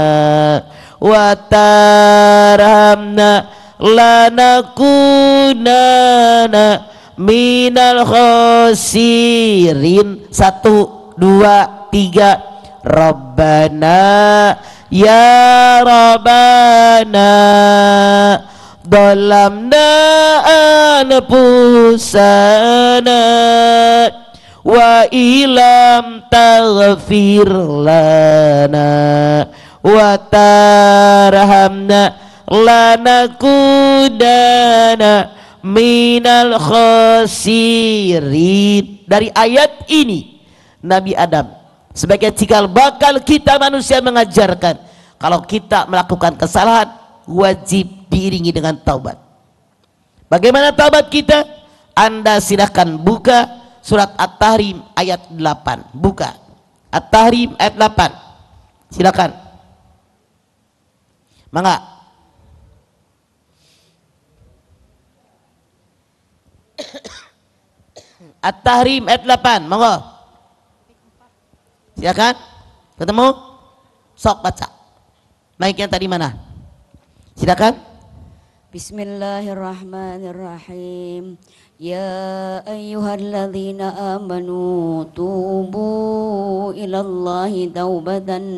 wa tarhamna lanakunana minal khasirin. 1, 2, 3. Rabbana ya Rabbana dhalamna anfusana wa ilam taghfir lana wa tarhamna lanakunana minal khasirin. Dari ayat ini Nabi Adam sebagai cikal bakal kita manusia mengajarkan, kalau kita melakukan kesalahan wajib diiringi dengan taubat. Bagaimana taubat kita? Anda silahkan buka surat At-Tahrim ayat 8. Buka At-Tahrim ayat 8, silakan. Mangga. At-Tahrim ayat 8, monggo. Silakan. Ketemu? Sok baca. Naiknya tadi mana? Silakan. Bismillahirrahmanirrahim. Ya ayyuhalladzina amanu tubu ilallahi taubatan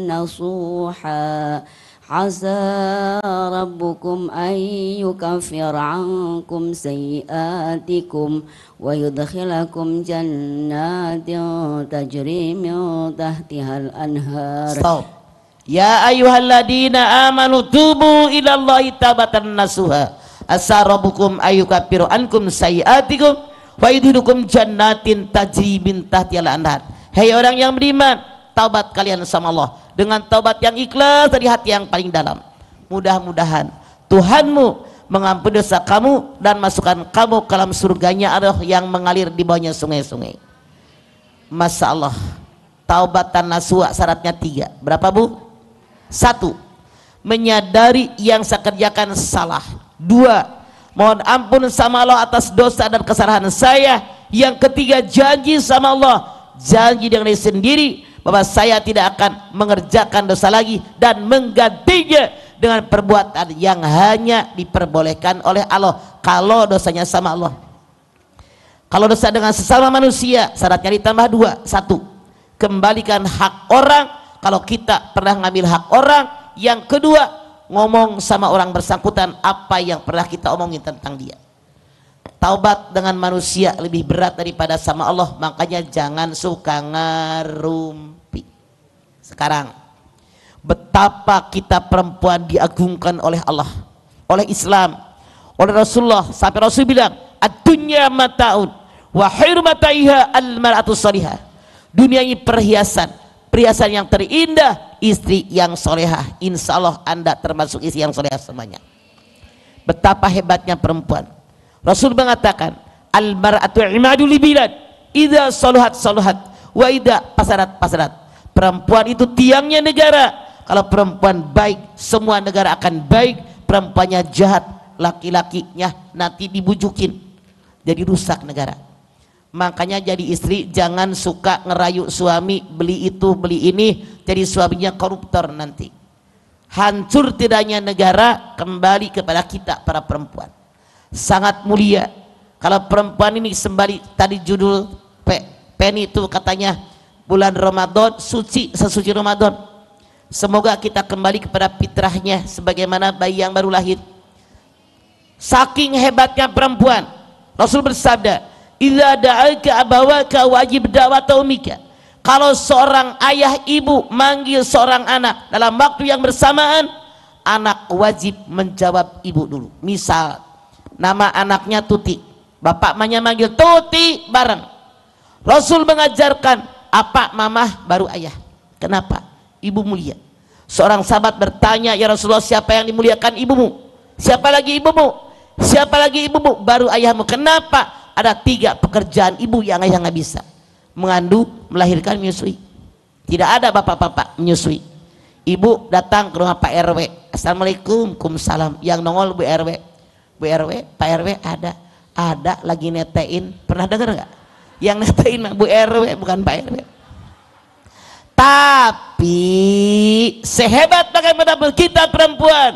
nasuha. Asa rabbukum ayyukaffir ankum sayyiatikum wa yudkhilakum jannatin tajri min tahtihal anhar. Stop. Ya ayyuhalladzina amanu tubu ilallahi taubatan nasuha. Asa rabbukum ayyukaffir ankum sayyiatikum wa yudkhilakum jannatin tajri min tahtihal anhar. Hei orang yang beriman, taubat kalian sama Allah dengan taubat yang ikhlas dari hati yang paling dalam. Mudah-mudahan Tuhanmu mengampuni dosa kamu dan masukkan kamu ke dalam surganya Allah yang mengalir di bawahnya sungai-sungai. Masya Allah, taubatan nasuha syaratnya 3. Berapa Bu? 1, menyadari yang saya kerjakan salah. 2, mohon ampun sama Allah atas dosa dan kesalahan saya. Yang ketiga, janji sama Allah, janji dengan diri sendiri bahwa saya tidak akan mengerjakan dosa lagi dan menggantinya dengan perbuatan yang hanya diperbolehkan oleh Allah kalau dosanya sama Allah. Kalau dosa dengan sesama manusia syaratnya ditambah 2. 1, kembalikan hak orang kalau kita pernah ngambil hak orang. Yang kedua, ngomong sama orang bersangkutan apa yang pernah kita omongin tentang dia. Taubat dengan manusia lebih berat daripada sama Allah, makanya jangan suka ngerumpi. Sekarang betapa kita perempuan diagungkan oleh Allah, oleh Islam, oleh Rasulullah, sampai Rasul bilang ad-dunya mata'un wa khairu mata'iha al-mar'atu salihah. Dunia ini perhiasan, perhiasan yang terindah istri yang solehah. Insya Allah Anda termasuk istri yang solehah semuanya. Betapa hebatnya perempuan. Rasul mengatakan al-mar'atu imadul bilad idza saluhat saluhat wa idza pasarat. Perempuan itu tiangnya negara. Kalau perempuan baik, semua negara akan baik. Perempuannya jahat, laki-lakinya nanti dibujukin, jadi rusak negara. Makanya jadi istri jangan suka ngerayu suami beli itu beli ini, jadi suaminya koruptor nanti. Hancur tidaknya negara kembali kepada kita para perempuan. Sangat mulia kalau perempuan ini sembari tadi judul Penny itu katanya bulan Ramadan suci sesuci Ramadan. Semoga kita kembali kepada fitrahnya sebagaimana bayi yang baru lahir. Saking hebatnya perempuan, Rasul bersabda, "Idza da'aka abawaka wajib da'wat umika." Kalau seorang ayah ibu manggil seorang anak dalam waktu yang bersamaan, anak wajib menjawab ibu dulu. Misal nama anaknya Tuti, bapak mamanya manggil Tuti bareng. Rasul mengajarkan apa mamah baru ayah. Kenapa? Ibu mulia. Seorang sahabat bertanya, ya Rasulullah, siapa yang dimuliakan ibumu? Siapa lagi ibumu? Siapa lagi ibumu? Baru ayahmu. Kenapa? Ada 3 pekerjaan ibu yang ayah nggak bisa. Mengandung, melahirkan, menyusui. Tidak ada bapak-bapak menyusui. Ibu datang ke rumah Pak RW, assalamualaikum, kumsalam. Yang nongol Bu RW. Bu RW, Pak RW ada lagi netein. Pernah dengar nggak? Yang netein Bu RW bukan Pak RW. Tapi sehebat bagaimana kita perempuan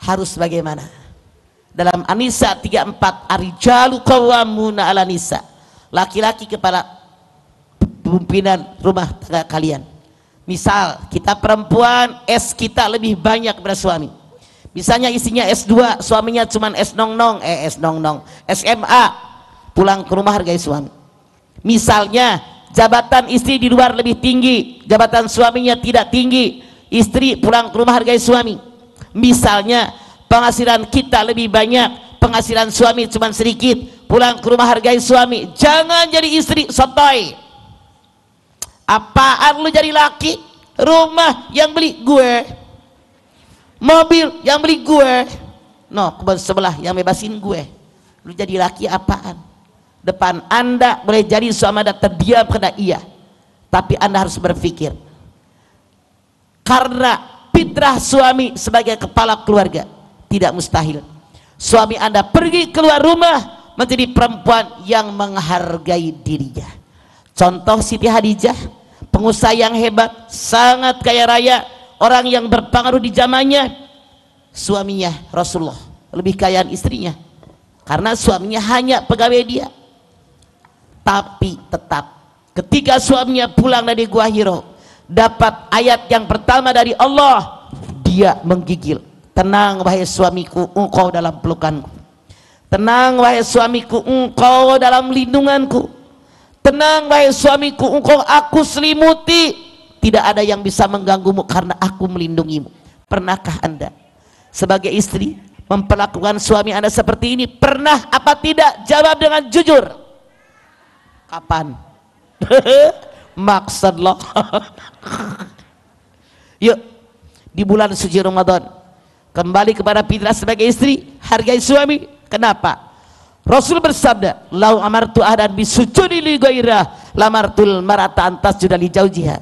harus bagaimana? Dalam An-Nisa 34, ar-rijalu qawwamuna 'ala nisa. Laki-laki kepala pimpinan rumah tangga kalian. Misal kita perempuan, S kita lebih banyak daripada suami. Misalnya istrinya S2, suaminya cuman SMA, pulang ke rumah hargai suami. Misalnya jabatan istri di luar lebih tinggi, jabatan suaminya tidak tinggi, istri pulang ke rumah hargai suami. Misalnya penghasilan kita lebih banyak, penghasilan suami cuma sedikit, pulang ke rumah hargai suami. Jangan jadi istri sotoy. Apaan lu jadi laki? Rumah yang beli gue, mobil yang beli gue, no, kebun sebelah yang bebasin gue. Lu jadi laki apaan? Depan Anda boleh jadi suami Anda terdiam karena iya, tapi Anda harus berpikir, karena fitrah suami sebagai kepala keluarga tidak mustahil suami Anda pergi keluar rumah menjadi perempuan yang menghargai dirinya. Contoh Siti Hadijah, pengusaha yang hebat, sangat kaya raya, orang yang berpengaruh di zamannya. Suaminya Rasulullah lebih kaya istrinya karena suaminya hanya pegawai dia. Tapi tetap ketika suaminya pulang dari Gua Hiro, dapat ayat yang pertama dari Allah, dia menggigil. Tenang wahai suamiku, engkau dalam pelukanku. Tenang wahai suamiku, engkau dalam lindunganku. Tenang wahai suamiku, engkau aku selimuti. Tidak ada yang bisa mengganggumu karena aku melindungimu. Pernahkah Anda sebagai istri memperlakukan suami Anda seperti ini? Pernah apa tidak? Jawab dengan jujur. Kapan? Maksud lo. Yuk, di bulan suci Ramadan kembali kepada fitrah sebagai istri, hargai suami. Kenapa? Rasul bersabda, "Lau amartu ahadan bisujudi li ghairah, lamartul mar'ata an tasjuda li zawjiha."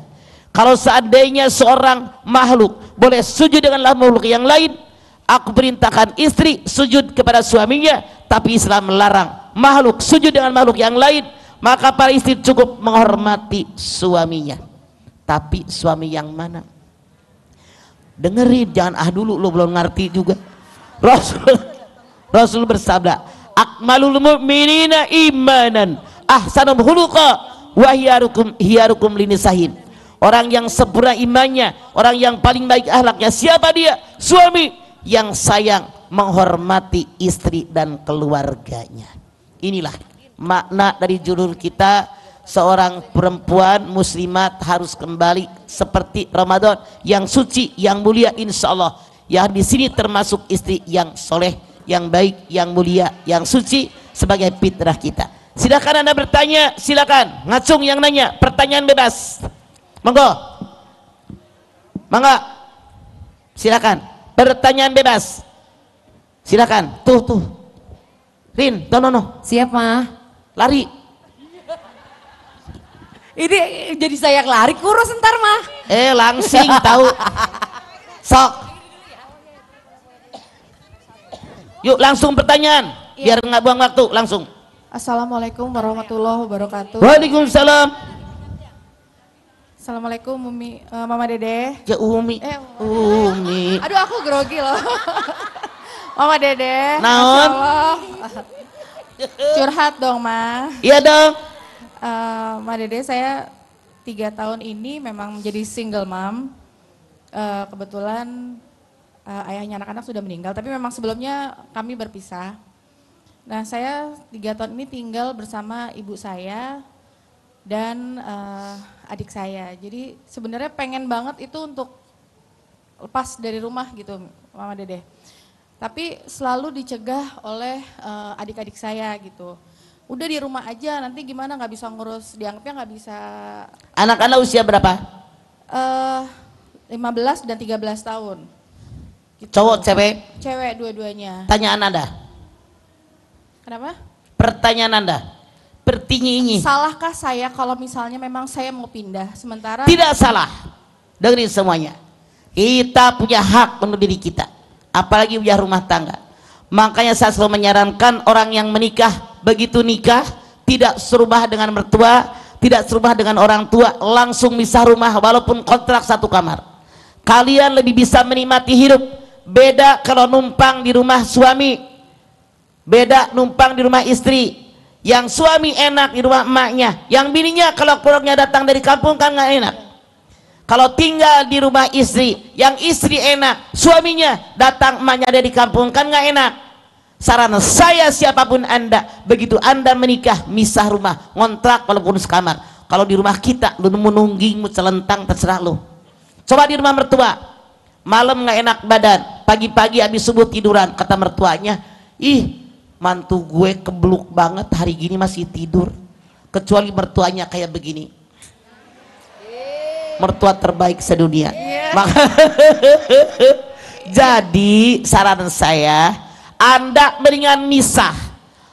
Kalau seandainya seorang makhluk boleh sujud dengan makhluk yang lain, aku perintahkan istri sujud kepada suaminya. Tapi Islam melarang makhluk sujud dengan makhluk yang lain. Maka para istri cukup menghormati suaminya. Tapi suami yang mana? Dengerin, jangan dulu, lo belum ngerti juga. Rasul bersabda, akmalul mu'minina imanan ahsanum khuluqa wa hiyarukum linisahin. Orang yang sempurna imannya, orang yang paling baik akhlaknya, siapa dia? Suami yang sayang menghormati istri dan keluarganya. Inilah makna dari judul kita, seorang perempuan muslimat harus kembali seperti Ramadan yang suci, yang mulia, insya Allah. Yang di sini termasuk istri yang soleh, yang baik, yang mulia, yang suci sebagai fitrah kita. Silakan Anda bertanya, silakan. Ngacung yang nanya, pertanyaan bebas. Monggo, mangga, silakan. Pertanyaan bebas, silakan. Tuh, Rin, no. Siap, Ma. Lari. Ini jadi saya lari kurus ntar, Ma. Langsing tahu. Sok. Yuk langsung pertanyaan, biar nggak buang waktu, langsung. Assalamualaikum warahmatullahi wabarakatuh. Waalaikumsalam. Assalamualaikum Mama Dede. Ya Umi. Umi. Aduh aku grogi loh. Mama Dede. Naon? Curhat dong, Ma. Iya dong. Ma Dede, saya 3 tahun ini memang menjadi single mom. Kebetulan ayahnya anak-anak sudah meninggal, tapi memang sebelumnya kami berpisah. Nah, saya 3 tahun ini tinggal bersama ibu saya dan adik saya. Jadi sebenarnya pengen banget itu untuk lepas dari rumah gitu, Mama Dede. Tapi selalu dicegah oleh adik-adik saya gitu. Udah di rumah aja, nanti gimana nggak bisa ngurus, dianggapnya nggak bisa. Anak-anak usia berapa? 15 dan 13 tahun. Gitu. Cowok, cewek? Cewek dua-duanya. Tanyaan Anda. Kenapa? Pertanyaan Anda. Pertinyi. Salahkah saya kalau misalnya memang saya mau pindah sementara? Tidak salah. Dengerin semuanya. Kita punya hak untuk diri kita. Apalagi punya rumah tangga. Makanya saya selalu menyarankan orang yang menikah, begitu nikah tidak serumah dengan mertua, tidak serumah dengan orang tua, langsung misah rumah walaupun kontrak satu kamar. Kalian lebih bisa menikmati hidup. Beda kalau numpang di rumah suami, beda numpang di rumah istri. Yang suami enak di rumah emaknya, yang bininya kalau keluarganya datang dari kampung kan nggak enak. Kalau tinggal di rumah istri, yang istri enak, suaminya datang emaknya dari kampung kan nggak enak. Saran saya, siapapun Anda, begitu Anda menikah, misah rumah, ngontrak walaupun sekamar. Kalau di rumah kita, lu menungging, mau celentang, terserah lu. Coba di rumah mertua, malam nggak enak badan, pagi-pagi habis subuh tiduran, kata mertuanya, ih mantu gue kebluk banget hari gini masih tidur, kecuali mertuanya kayak begini, mertua terbaik sedunia. Jadi saran saya, Anda mendingan misah.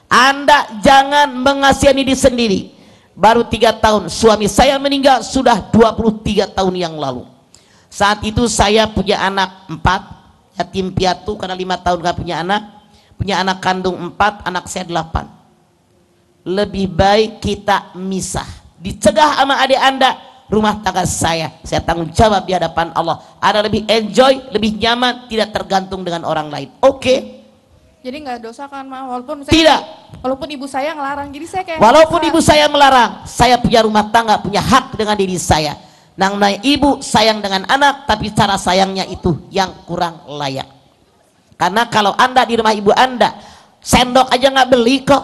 Anda jangan mengasihi diri sendiri. Baru 3 tahun suami saya meninggal, sudah 23 tahun yang lalu. Saat itu saya punya anak 4, yatim piatu karena 5 tahun gak punya anak. Punya anak kandung 4, anak saya 8. Lebih baik kita misah. Dicegah sama adik Anda, rumah tangga saya tanggung jawab di hadapan Allah. Ada lebih enjoy, lebih nyaman, tidak tergantung dengan orang lain. Oke? Jadi nggak dosa kan, Ma? Walaupun saya, tidak. Walaupun ibu saya ngelarang, jadi saya kayak. Walaupun ibu saya melarang, saya punya rumah tangga, punya hak dengan diri saya. Namanya ibu sayang dengan anak, tapi cara sayangnya itu yang kurang layak. Karena kalau Anda di rumah ibu Anda, sendok aja nggak beli kok,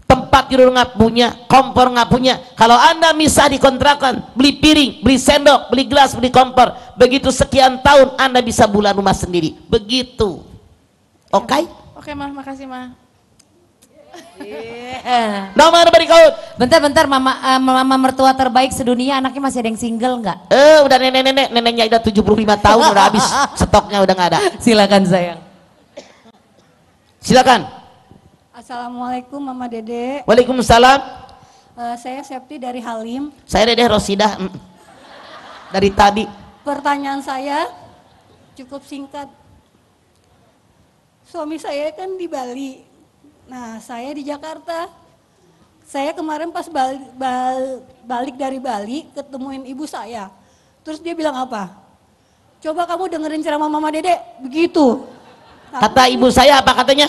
tempat tidur nggak punya, kompor nggak punya. Kalau Anda misah di kontrakan, beli piring, beli sendok, beli gelas, beli kompor, begitu sekian tahun Anda bisa bulan rumah sendiri. Begitu. Oke? Oke, Ma, makasih, Ma. Nomor berikut. Bentar, mama mertua terbaik sedunia, anaknya masih ada yang single nggak? Udah neneknya udah 75 tahun, udah habis stoknya, udah nggak ada. Silakan sayang. Silakan. Assalamualaikum Mama Dede. Waalaikumsalam. Saya Septi dari Halim. Saya Dedeh Rosidah dari tadi. Pertanyaan saya cukup singkat. Suami saya kan di Bali. Nah, saya di Jakarta. Saya kemarin pas balik dari Bali ketemuin ibu saya. Terus dia bilang apa? Coba kamu dengerin ceramah Mama Dede. Begitu. Kata ibu saya apa katanya?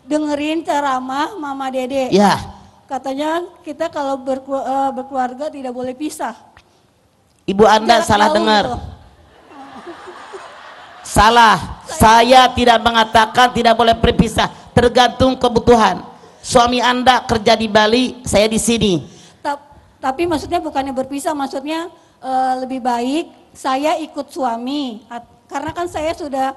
Dengerin ceramah Mama Dede. Ya. Katanya kita kalau berkeluarga tidak boleh pisah. Ibu Anda Jarak salah jauh dengar. gitu. Salah. Saya tidak mengatakan tidak boleh berpisah. Tergantung kebutuhan. Suami Anda kerja di Bali, saya di sini. Tapi maksudnya bukannya berpisah, maksudnya lebih baik saya ikut suami. Karena kan saya sudah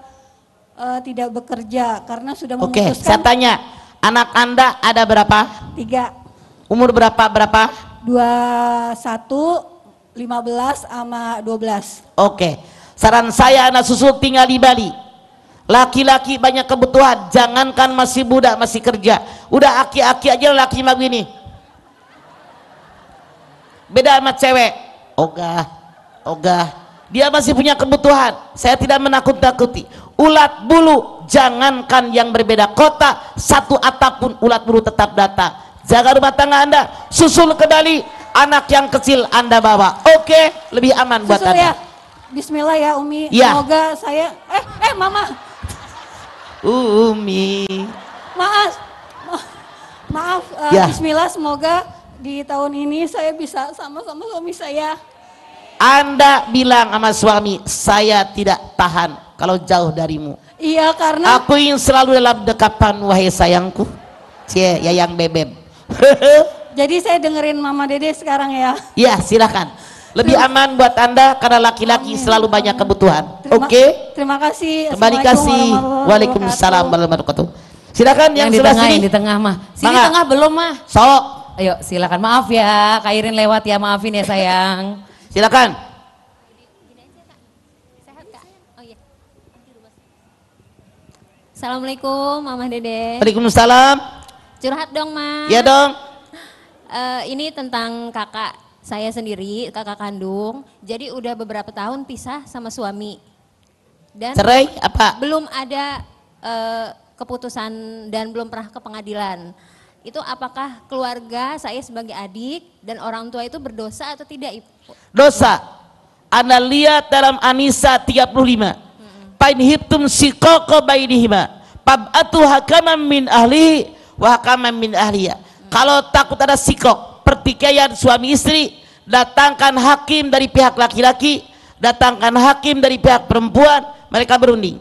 tidak bekerja karena sudah memutuskan. Oke, saya tanya, anak Anda ada berapa? 3. Umur berapa? 21, 15 sama 12. Oke, saran saya anak susul tinggal di Bali. Laki-laki banyak kebutuhan, jangankan masih muda, masih kerja. Udah aki-aki aja laki mah begini. Beda sama cewek. Ogah. Dia masih punya kebutuhan. Saya tidak menakut-nakuti. Ulat bulu, jangankan yang berbeda kota, satu atap pun ulat bulu tetap datang. Jaga rumah tangga Anda, susul ke Bali, anak yang kecil Anda bawa. Oke, lebih aman buat Susul Anda. ya. Bismillah ya Umi. Ya. Semoga saya Mama. Umi. Maaf, Ya. Bismillah, semoga di tahun ini saya bisa sama-sama suami saya. Anda bilang sama suami, saya tidak tahan kalau jauh darimu. Iya, karena Aku ingin selalu dalam dekapan, wahai sayangku. Cie, yayang bebek. jadi saya dengerin Mama Dede sekarang ya. Ya, silakan. Lebih aman buat Anda karena laki-laki selalu banyak kebutuhan. Oke? Terima kasih. Kembali Assalamualaikum kasih. warahmatullahi Waalaikumsalam warahmatullahi wabarakatuh. Silakan yang di sebelah tengah, sini. yang di tengah mah. Sini Mangga. tengah belum mah. Sok. Ayo silakan, maaf ya, Kak Irin lewat ya, maafin ya sayang. Silakan. Assalamualaikum Mama Dede. Waalaikumsalam. Curhat dong Ma. Ya dong. Ini tentang kakak saya sendiri, kakak kandung. Jadi udah beberapa tahun pisah sama suami. Dan Cerai apa? belum ada keputusan dan belum pernah ke pengadilan. Itu apakah keluarga saya sebagai adik dan orang tua itu berdosa atau tidak Ibu? Dosa. Anda lihat dalam An-Nisa 35. Pain hiptum siqaqa bainihima pab'atu hakaman min ahlihi wa hakaman min ahliya. Kalau takut ada sikok, pertikaian suami istri, datangkan hakim dari pihak laki-laki, datangkan hakim dari pihak perempuan, mereka berunding.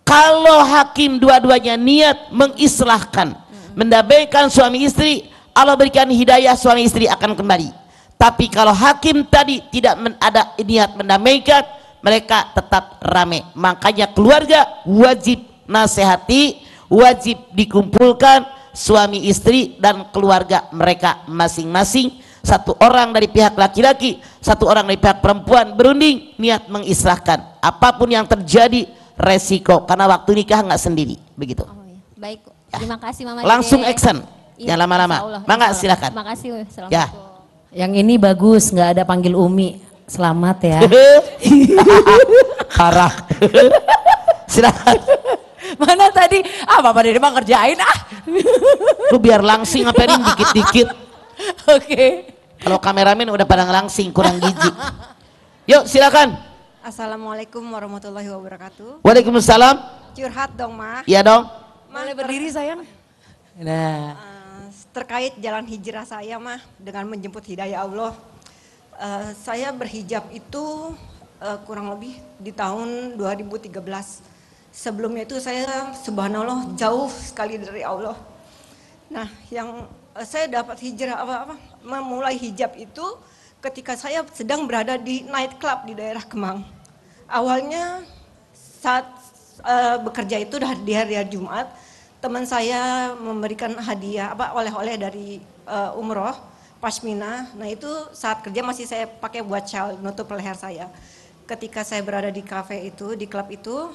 Kalau hakim dua-duanya niat mengislahkan, mendamaikan suami istri, Allah berikan hidayah, suami istri akan kembali. Tapi kalau hakim tadi tidak ada niat mendamaikan, mereka tetap rame. Makanya keluarga wajib nasihati, wajib dikumpulkan suami istri dan keluarga mereka masing-masing. Satu orang dari pihak laki-laki, satu orang dari pihak perempuan berunding niat mengislahkan. Apapun yang terjadi resiko, karena waktu nikah nggak sendiri, begitu. Oh, ya. Baik, terima kasih Mama Langsung Dede. action, Iya, jangan lama-lama. insya Mangga Allah. silakan. Terima kasih. Ya. Assalamualaikum. Yang ini bagus, nggak ada panggil Umi. Selamat ya. Parah. Silakan. Mana tadi? Bapak Dede mah ngerjain Lu biar langsing ngapain dikit-dikit. Oke. Kalau kameramen udah pada langsing, kurang gizi. Yuk silakan. Assalamualaikum warahmatullahi wabarakatuh. Waalaikumsalam. Curhat dong Ma. Iya dong. Boleh berdiri sayang. Nah. Terkait jalan hijrah saya mah dengan menjemput hidayah Allah. Saya berhijab itu kurang lebih di tahun 2013. Sebelumnya itu saya subhanallah jauh sekali dari Allah. Nah yang saya dapat hijrah memulai hijab itu ketika saya sedang berada di night club di daerah Kemang. Awalnya saat bekerja itu di hari Jumat, teman saya memberikan hadiah oleh-oleh dari umroh pashmina. Nah itu saat kerja masih saya pakai buat shawl nutup leher saya. Ketika saya berada di kafe itu, di klub itu,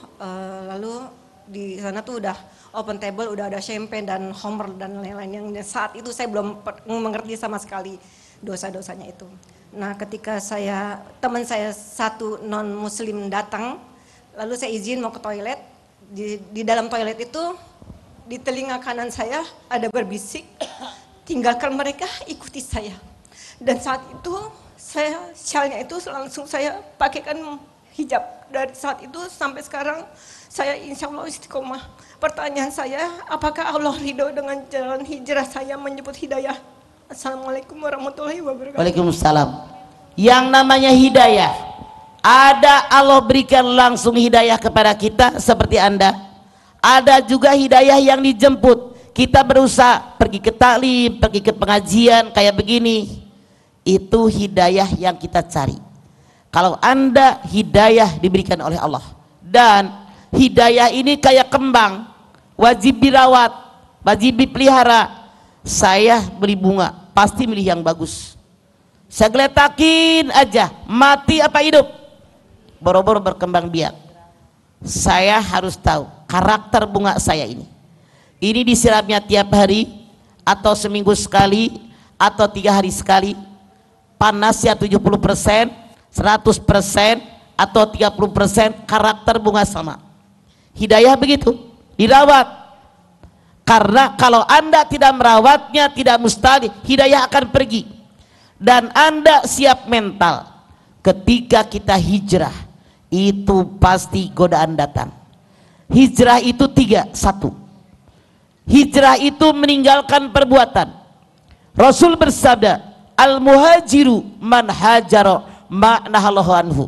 lalu di sana tuh udah open table, udah ada champagne dan homer dan lain-lain yang saat itu saya belum mengerti sama sekali dosa-dosanya itu. Nah ketika teman saya satu non muslim datang, lalu saya izin mau ke toilet, di dalam toilet itu di telinga kanan saya ada berbisik, tinggalkan mereka, ikuti saya. Dan saat itu syalnya itu langsung saya pakaikan hijab. Dari saat itu sampai sekarang saya insya Allah istiqomah. Pertanyaan saya, apakah Allah ridho dengan jalan hijrah saya menyebut hidayah? Assalamualaikum warahmatullahi wabarakatuh. Waalaikumsalam. Yang namanya hidayah, ada Allah berikan langsung hidayah kepada kita seperti Anda. Ada juga hidayah yang dijemput. Kita berusaha pergi ke taklim, pergi ke pengajian kayak begini. Itu hidayah yang kita cari. Kalau Anda hidayah diberikan oleh Allah, dan hidayah ini kayak kembang, wajib dirawat, wajib dipelihara. Saya beli bunga pasti milih yang bagus. Saya geletakin aja, mati apa hidup, boro-boro berkembang biak. Saya harus tahu karakter bunga saya ini disiramnya tiap hari atau seminggu sekali atau 3 hari sekali, panasnya 70%, 100% atau 30%, karakter bunga sama. Hidayah begitu, dirawat. Karena kalau Anda tidak merawatnya, tidak mustahil hidayah akan pergi. Dan Anda siap mental ketika kita hijrah, itu pasti godaan datang. Hijrah itu 3, 1. Hijrah itu meninggalkan perbuatan. Rasul bersabda, al-muhajiru man hajaro ma'nahallahu anhu.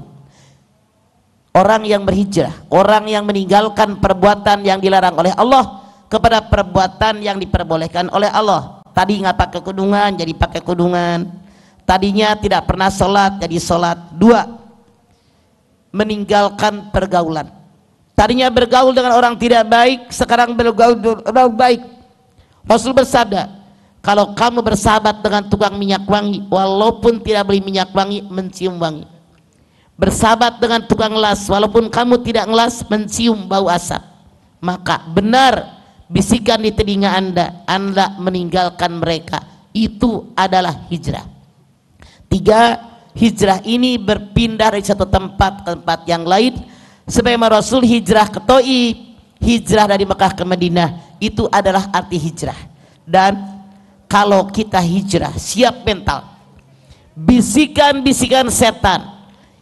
Orang yang berhijrah, orang yang meninggalkan perbuatan yang dilarang oleh Allah kepada perbuatan yang diperbolehkan oleh Allah. Tadi nggak pakai kudungan jadi pakai kudungan, tadinya tidak pernah sholat jadi sholat. 2, meninggalkan pergaulan. Tadinya bergaul dengan orang tidak baik, sekarang bergaul dengan orang baik. Rasul bersabda, kalau kamu bersahabat dengan tukang minyak wangi, walaupun tidak beli minyak wangi, mencium wangi. Bersahabat dengan tukang las, walaupun kamu tidak ngelas, mencium bau asap. Maka benar bisikan di telinga Anda meninggalkan mereka. Itu adalah hijrah. 3, hijrah ini berpindah dari satu tempat ke tempat yang lain. Sebagaimana Rasul hijrah ke Thaif, hijrah dari Mekah ke Madinah, itu adalah arti hijrah. Dan kalau kita hijrah, siap mental, bisikan-bisikan setan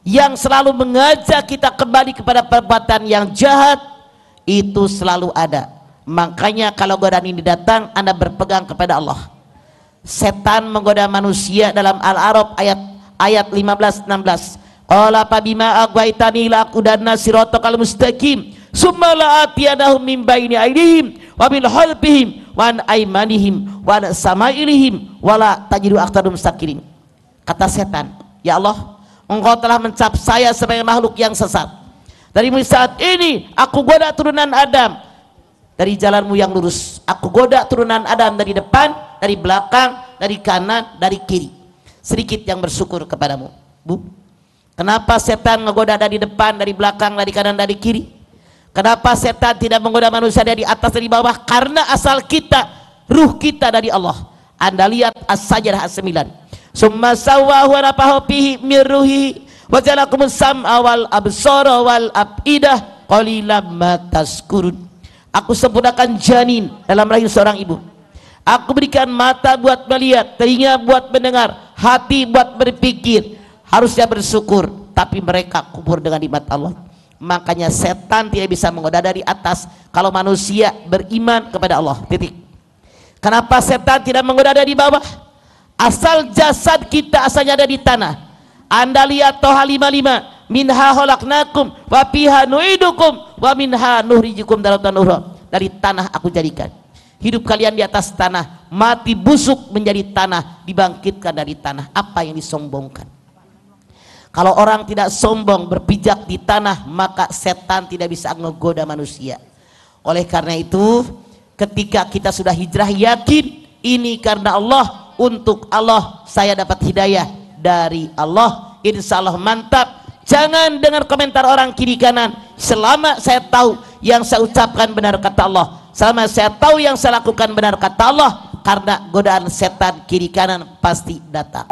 yang selalu mengajak kita kembali kepada perbuatan yang jahat, itu selalu ada. Makanya kalau godaan ini datang, Anda berpegang kepada Allah. Setan menggoda manusia dalam Al-A'raf ayat 15-16. Qala fabima aghwaytani laqudanna siratal mustaqim summa la'atiyanahum min baini aydihim wa min khalfihim wa an aymanihim wa an samailihim wa la tajidu aktsarum syakirin. Kata setan, ya Allah, Engkau telah mencap saya sebagai makhluk yang sesat. Dari mulai saat ini aku goda turunan Adam dari jalanmu yang lurus. Aku goda turunan Adam dari depan, dari belakang, dari kanan, dari kiri. Sedikit yang bersyukur kepadamu, Bu. Kenapa setan menggoda dari depan, dari belakang, dari kanan, dari kiri? Kenapa setan tidak menggoda manusia dari atas, dari bawah? Karena asal kita, ruh kita dari Allah. Anda lihat As-Sajdah As-9. Summa sawwahu wa nafaha fihi min ruhihi wa ja'alakumus sam'a wal absara wal afidah qalilan ma tazkurun. Aku sempurnakan janin dalam rahim seorang ibu. Aku berikan mata buat melihat, telinga buat mendengar, hati buat berpikir. Harusnya bersyukur, tapi mereka kubur dengan nikmat Allah. Makanya setan tidak bisa menggoda dari atas kalau manusia beriman kepada Allah. Titik. Kenapa setan tidak menggoda dari bawah? Asal jasad kita asalnya ada di tanah. Anda lihat Toha 55, minha khalaqnakum wa fiha nu'idukum wa minha nukhrijukum daratan ukhra. Dari tanah aku jadikan. Hidup kalian di atas tanah, mati busuk menjadi tanah, dibangkitkan dari tanah. Apa yang disombongkan? Kalau orang tidak sombong berpijak di tanah, maka setan tidak bisa menggoda manusia. Oleh karena itu, Ketika kita sudah hijrah, yakin ini karena Allah, untuk Allah, saya dapat hidayah dari Allah, insya Allah mantap. Jangan dengar komentar orang kiri kanan. Selama saya tahu yang saya ucapkan benar kata Allah, selama saya tahu yang saya lakukan benar kata Allah, karena godaan setan kiri kanan pasti datang.